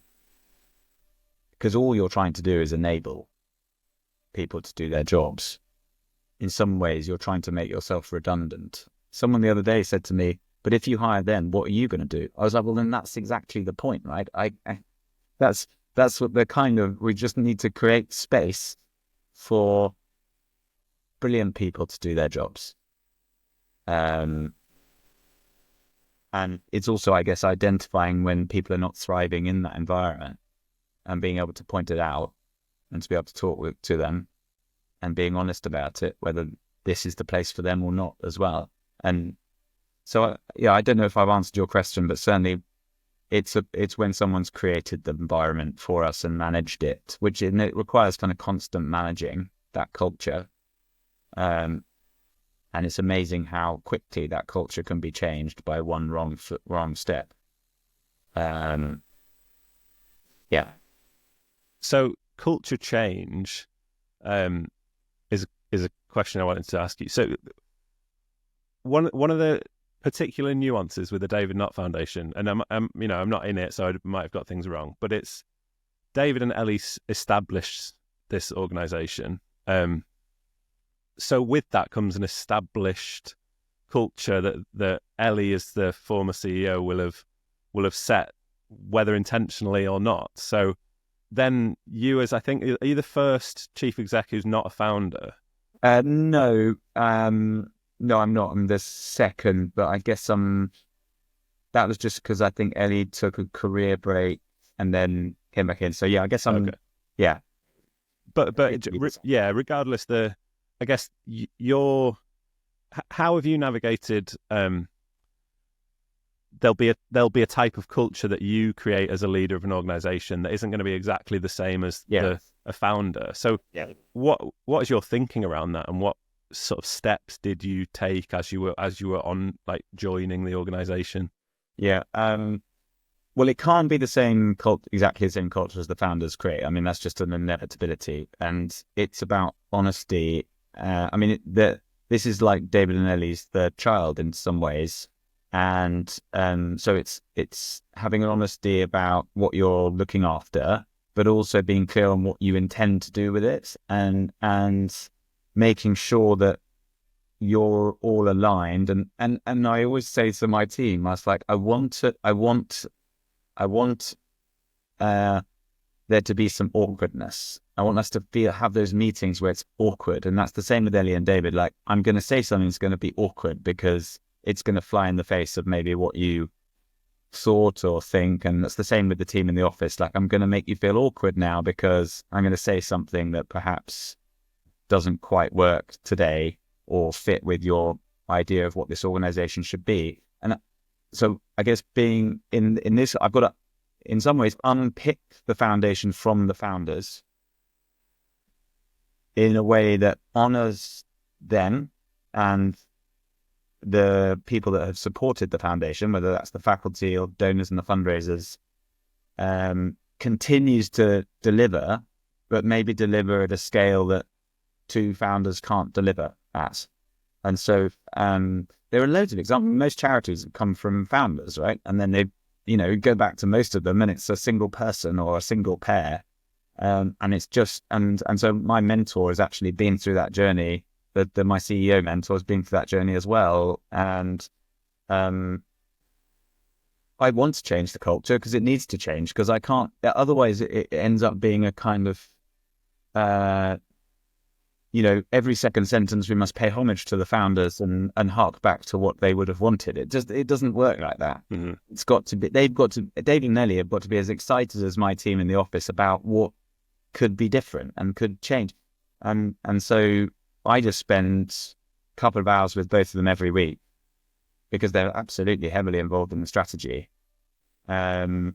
all you're trying to do is enable people to do their jobs. In some ways, you're trying to make yourself redundant. Someone the other day said to me, but if you hire them, what are you going to do? I was like, well, then that's exactly the point, right? That's what we just need to create space for brilliant people to do their jobs. And it's also, I guess, identifying when people are not thriving in that environment and being able to point it out and to be able to talk to them and being honest about it, whether this is the place for them or not as well. And so, I don't know if I've answered your question, but certainly it's when someone's created the environment for us and managed it, which it requires kind of constant managing that culture. And it's amazing how quickly that culture can be changed by one wrong step. So culture change is a question I wanted to ask you. So one of the particular nuances with the David Nott Foundation, and I'm not in it, so I might have got things wrong, but it's David and Ellie established this organization. So with that comes an established culture that Ellie, as the former CEO, will have set, whether intentionally or not. So then you, as I think, are you the first chief exec who's not a founder? No, I'm not. I'm the second, but I guess that was just because I think Ellie took a career break and then came back in. So I guess I'm. Okay. Yeah. But regardless, I guess how have you navigated? There'll be a type of culture that you create as a leader of an organization that isn't going to be exactly the same as a founder. So what is your thinking around that, and what sort of steps did you take as you were on, like, joining the organization? Well, it can't be exactly the same culture as the founders create. I mean, that's just an inevitability, and it's about honesty. This is like David and Ellie's third child in some ways, and so it's having an honesty about what you're looking after, but also being clear on what you intend to do with it, and making sure that you're all aligned. And I always say to my team, I was like, I want there to be some awkwardness. I want us to have those meetings where it's awkward. And that's the same with Ellie and David. Like, I'm going to say something that's going to be awkward because it's going to fly in the face of maybe what you thought or think. And that's the same with the team in the office. Like, I'm going to make you feel awkward now because I'm going to say something that perhaps doesn't quite work today or fit with your idea of what this organization should be. And so I guess being in this, I've got to, in some ways, unpick the foundation from the founders in a way that honors them and the people that have supported the foundation, whether that's the faculty or donors and the fundraisers, continues to deliver, but maybe deliver at a scale that two founders can't deliver at. And so there are loads of examples. Most charities come from founders, right? And then they, go back to most of them and it's a single person or a single pair. And it's just, and so my mentor has actually been through that journey. My CEO mentor has been through that journey as well. And I want to change the culture because it needs to change, because I can't, otherwise it ends up being a kind of, every second sentence we must pay homage to the founders and hark back to what they would have wanted. It doesn't work like that. Mm-hmm. It's got to be, David and Nelly have got to be as excited as my team in the office about what could be different and could change. And so I just spend a couple of hours with both of them every week because they're absolutely heavily involved in the strategy. And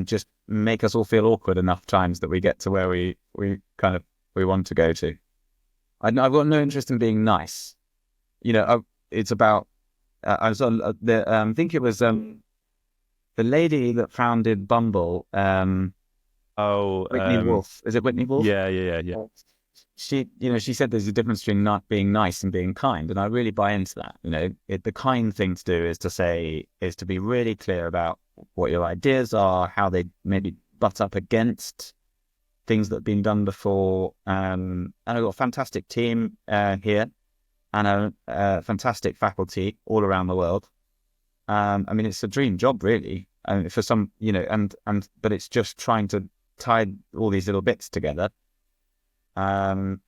just make us all feel awkward enough times that we get to where we want to go to. I've got no interest in being nice. It's about, I was on I think it was the lady that founded Bumble, Whitney Wolf. Is it Whitney Wolf? Yeah. She said there's a difference between not being nice and being kind, and I really buy into that. The kind thing to do is to be really clear about what your ideas are, how they maybe butt up against things that have been done before. And I've got a fantastic team here, and a fantastic faculty all around the world. It's a dream job, really. For some, but it's just trying to tie all these little bits together, and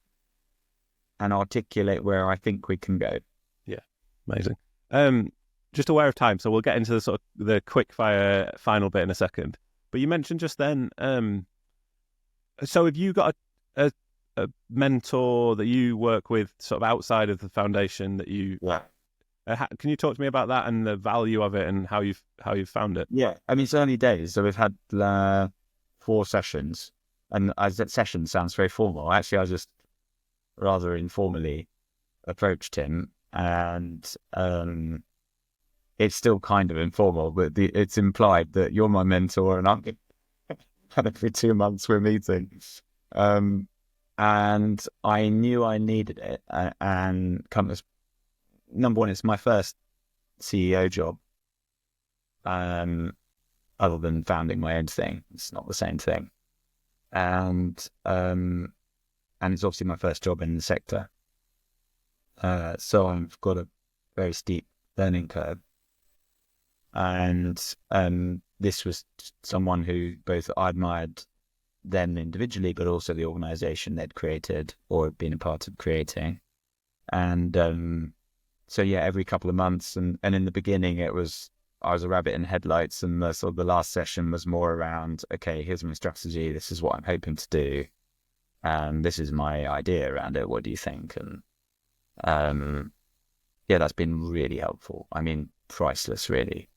articulate where I think we can go. Yeah, amazing. Just aware of time, so we'll get into the sort of the quick fire final bit in a second. But you mentioned just then, so have you got a mentor that you work with sort of outside of the foundation that you? Yeah. Can you talk to me about that and the value of it and how you've found it? Yeah, it's early days, so we've had 4 sessions, and session sounds very formal. Actually, I just rather informally approached him, and it's still kind of informal, but it's implied that you're my mentor, and every 2 months we're meeting. And I knew I needed it, and number one, it's my first CEO job. Other than founding my own thing, it's not the same thing. And it's obviously my first job in the sector. So I've got a very steep learning curve. And this was someone who both I admired them individually, but also the organization they'd created or had been a part of creating. And so yeah, every couple of months, and in the beginning I was a rabbit in headlights, and the last session was more around, okay, here's my strategy, this is what I'm hoping to do, and this is my idea around it, what do you think? And yeah, that's been really helpful. Priceless, really,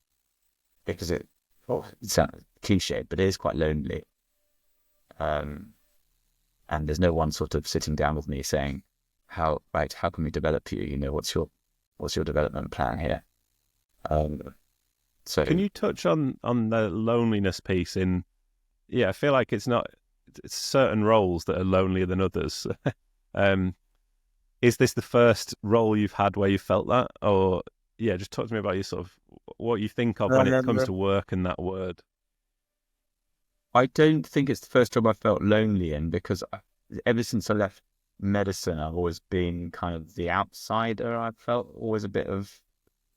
because it sounds cliched, but it is quite lonely. And there's no one sort of sitting down with me saying, how can we develop you? What's your development plan here? So can you touch on the loneliness piece I feel like it's certain roles that are lonelier than others. Is this the first role you've had where you felt that? Or just talk to me about your sort of what you think of when it comes to work and that word. I don't think it's the first job I felt lonely in, because ever since I left medicine, I've always been kind of the outsider. I felt always a bit of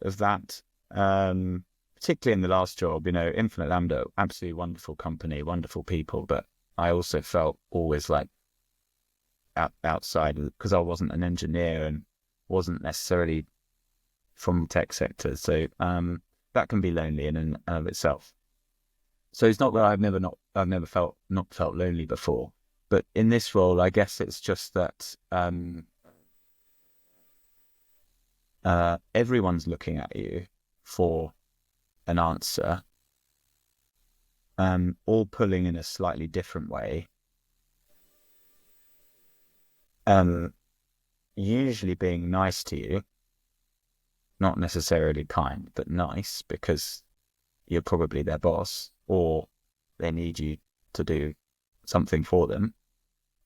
that, particularly in the last job. Infinite Lambda, absolutely wonderful company, wonderful people, but I also felt always like outside, because I wasn't an engineer and wasn't necessarily from the tech sector. So that can be lonely in and of itself. So it's not that I've never felt lonely before, but in this role, I guess it's just that everyone's looking at you for an answer, all pulling in a slightly different way, usually being nice to you, not necessarily kind, but nice, because you're probably their boss or they need you to do something for them.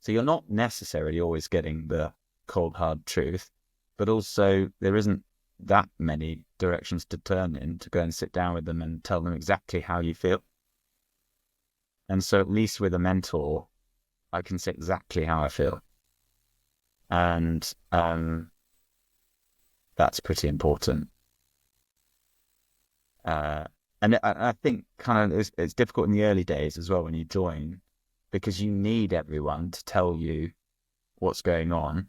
So you're not necessarily always getting the cold, hard truth, but also there isn't that many directions to turn in to go and sit down with them and tell them exactly how you feel. And so at least with a mentor, I can say exactly how I feel. And that's pretty important. And I think kind of it's difficult in the early days as well when you join, because you need everyone to tell you what's going on.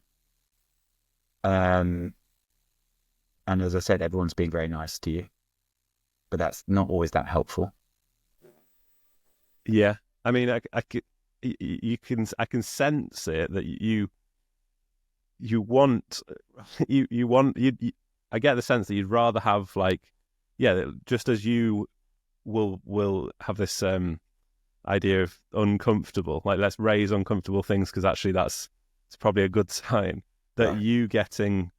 And as I said, everyone's being very nice to you, but that's not always that helpful. Yeah, I mean, I can sense it that you want I get the sense that you'd rather have, like, yeah, just as you will have this idea of uncomfortable, like, let's raise uncomfortable things because actually it's probably a good sign that Right. you getting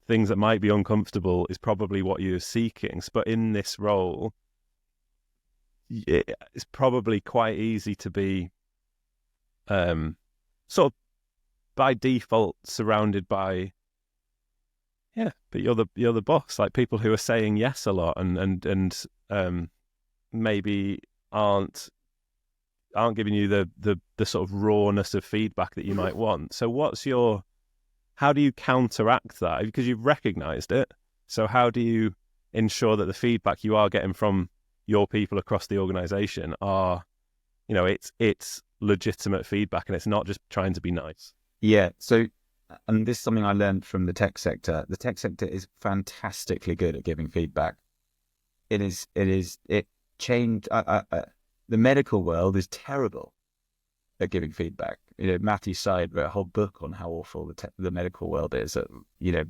things that might be uncomfortable is probably what you're seeking. But in this role, it's probably quite easy to be sort of by default surrounded by, yeah, but you're the boss, like people who are saying yes a lot and maybe aren't giving you the sort of rawness of feedback that you might want. So how do you counteract that? Because you've recognized it. So how do you ensure that the feedback you are getting from your people across the organization are, it's legitimate feedback and it's not just trying to be nice? Yeah. So, and this is something I learned from the tech sector. The tech sector is fantastically good at giving feedback. It changed. The medical world is terrible at giving feedback. Matthew Syed wrote a whole book on how awful the medical world is at,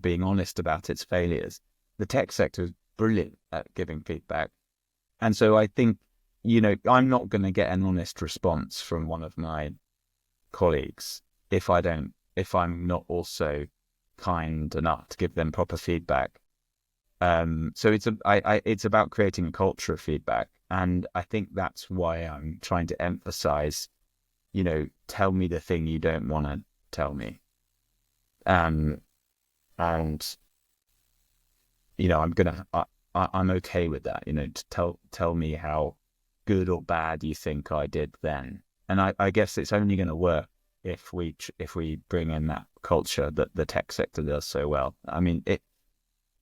being honest about its failures. The tech sector is brilliant at giving feedback. And so I think, I'm not going to get an honest response from one of my colleagues if I'm not also kind enough to give them proper feedback. So it's about creating a culture of feedback. And I think that's why I'm trying to emphasize, tell me the thing you don't want to tell me. And, I'm okay with that, to tell me how good or bad you think I did then. And I guess it's only going to work if we bring in that culture that the tech sector does so well. I mean, at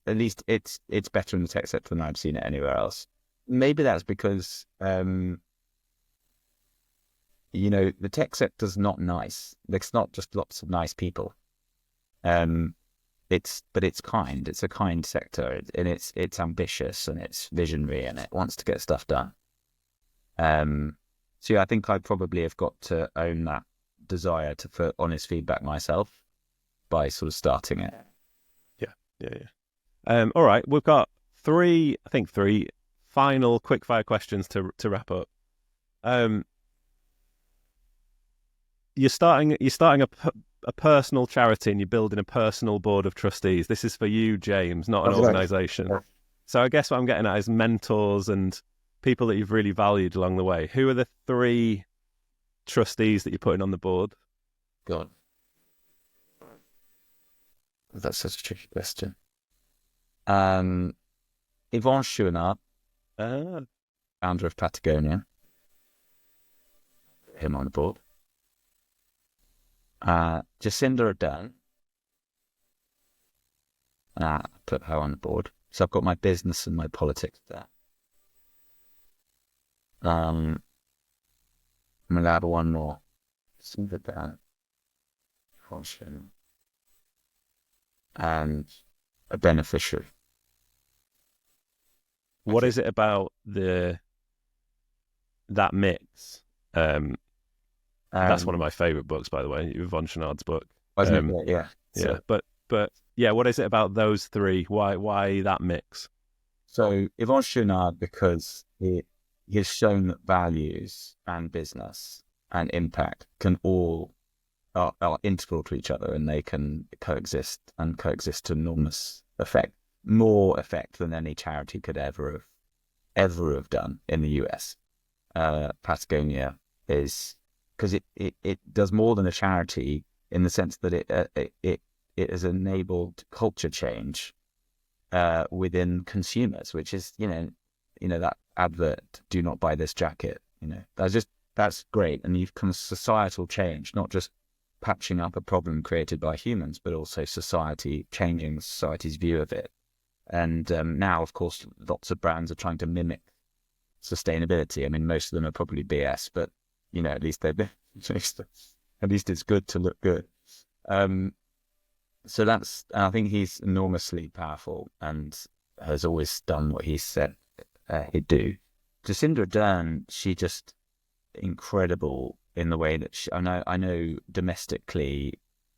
least it's better in the tech sector than I've seen it anywhere else. Maybe that's because, the tech sector's not nice. It's not just lots of nice people. But it's kind. It's a kind sector, and it's ambitious and it's visionary and it wants to get stuff done. So yeah, I think I probably have got to own that desire for honest feedback myself by sort of starting it. Yeah. All right, we've got three final quick-fire questions to wrap up. You're starting a personal charity and you're building a personal board of trustees. This is for you, James, not an organisation. So I guess what I'm getting at is mentors and people that you've really valued along the way. Who are the 3 trustees that you're putting on the board? God, that's such a tricky question. Yvonne Chouinard, founder of Patagonia, him on the board. Jacinda Ardern, put her on the board. So I've got my business and my politics there. I'm allowed one more. Jacinda Ardern, and a beneficiary. What is it about that mix? That's one of my favorite books, by the way, Yvonne Chouinard's book. Wasn't it? Yeah. Yeah. But yeah, what is it about those three? Why that mix? So Yvonne Chouinard, because he has shown that values and business and impact can all are integral to each other, and they can coexist to enormous effect, more effect than any charity could ever have done in the US. Patagonia is, because it does more than a charity in the sense that it has enabled culture change within consumers, which is that advert, "Do not buy this jacket." That's great, and you've come societal change, not just patching up a problem created by humans, but also changing society's view of it. And now, of course, lots of brands are trying to mimic sustainability. I mean, most of them are probably BS, but at least at least it's good to look good. So I think he's enormously powerful and has always done what he said he'd do. Jacinda Ardern, she just incredible in the way that I know domestically,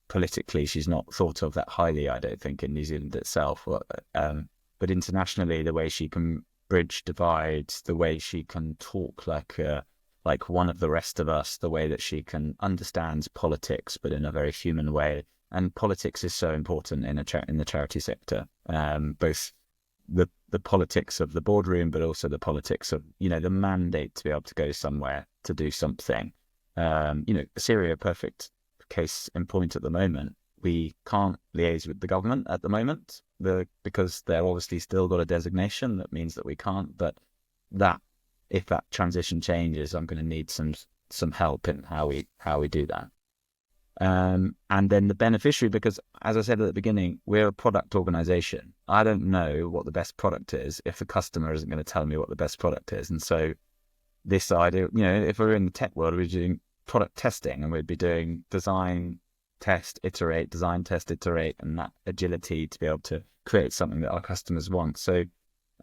politically, she's not thought of that highly, I don't think, in New Zealand itself. But internationally, the way she can bridge divides, the way she can talk like one of the rest of us, the way that she can understand politics, but in a very human way. And politics is so important in the charity sector, both the politics of the boardroom, but also the politics of the mandate to be able to go somewhere to do something. Syria, perfect case in point at the moment. We can't liaise with the government at the moment because they're obviously still got a designation that means that we can't. But if that transition changes, I'm going to need some help in how we do that. And then the beneficiary, because as I said at the beginning, we're a product organization. I don't know what the best product is if the customer isn't going to tell me what the best product is. And so this idea, if we're in the tech world, we're doing product testing, and we'd be doing design, test, iterate, and that agility to be able to create something that our customers want. So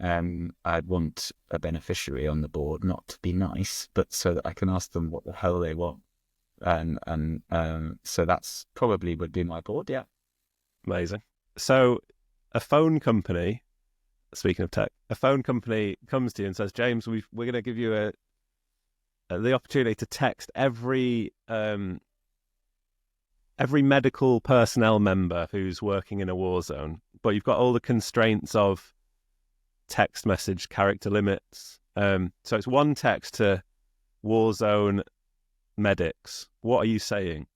I'd want a beneficiary on the board, not to be nice, but so that I can ask them what the hell they want. And so that's probably would be my board. Yeah. Amazing. So a phone company, speaking of tech, a phone company comes to you and says, "James, we're going to give you the opportunity to text every medical personnel member who's working in a war zone, but you've got all the constraints of text message character limits. So it's one text to war zone medics. What are you saying?"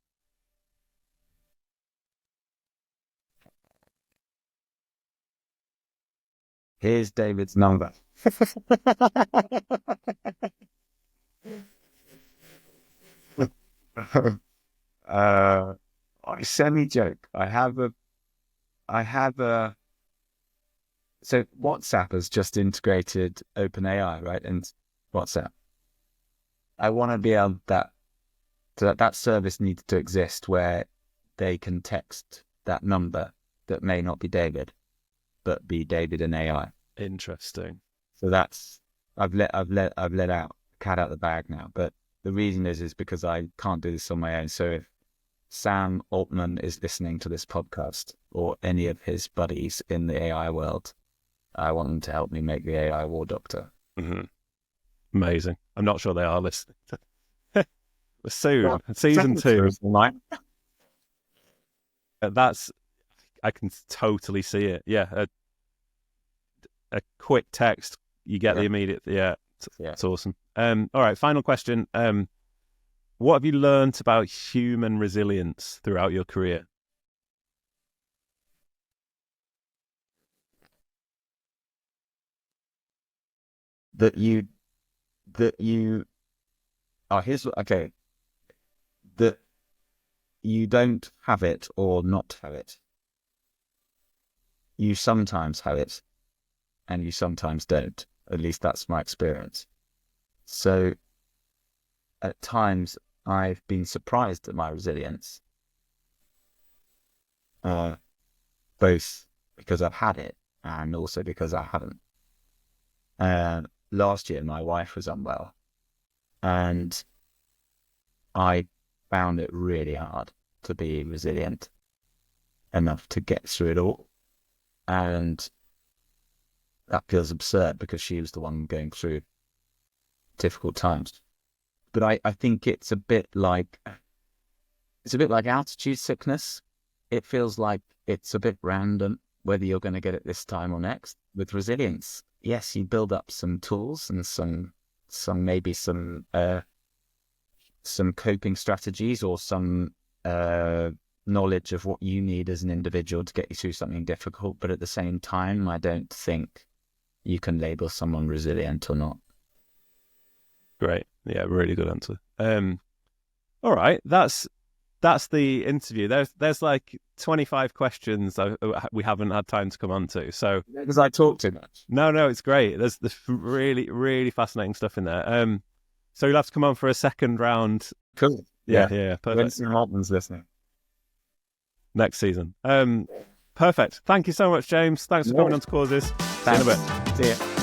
Here's David's number. I semi-joke. I have a. So WhatsApp has just integrated OpenAI, right? And WhatsApp. I want to be able that service needs to exist where they can text that number that may not be David, but be David and AI. Interesting. So that's I've let out cat out the bag now. But the reason is because I can't do this on my own. So if Sam Altman is listening to this podcast, or any of his buddies in the AI world, I want them to help me make the AI war doctor. Mm-hmm. Amazing. I'm not sure they are listening. Soon, season 2. I can totally see it. Yeah, a quick text, you get the immediate. Yeah, it's awesome. All right, final question. What have you learned about human resilience throughout your career? That you that you don't have it or not have it. You sometimes have it and you sometimes don't. At least that's my experience. So at times I've been surprised at my resilience, both because I've had it and also because I haven't. Last year, my wife was unwell, and I found it really hard to be resilient enough to get through it all. And that feels absurd because she was the one going through difficult times. But I think it's a bit like altitude sickness. It feels like it's a bit random whether you're going to get it this time or next. With resilience, yes, you build up some tools and some coping strategies or some knowledge of what you need as an individual to get you through something difficult. But at the same time, I don't think you can label someone resilient or not. Great. Yeah, really good answer. All right, that's the interview. There's like 25 questions we haven't had time to come on to. So because I talk too much. No, it's great. There's really, really fascinating stuff in there. So you'll have to come on for a second round. Cool. Yeah, perfect. Winston Hartman's listening. Next season. Perfect. Thank you so much, James. Thanks for coming on to Causes. Thanks. See you in a bit. See ya.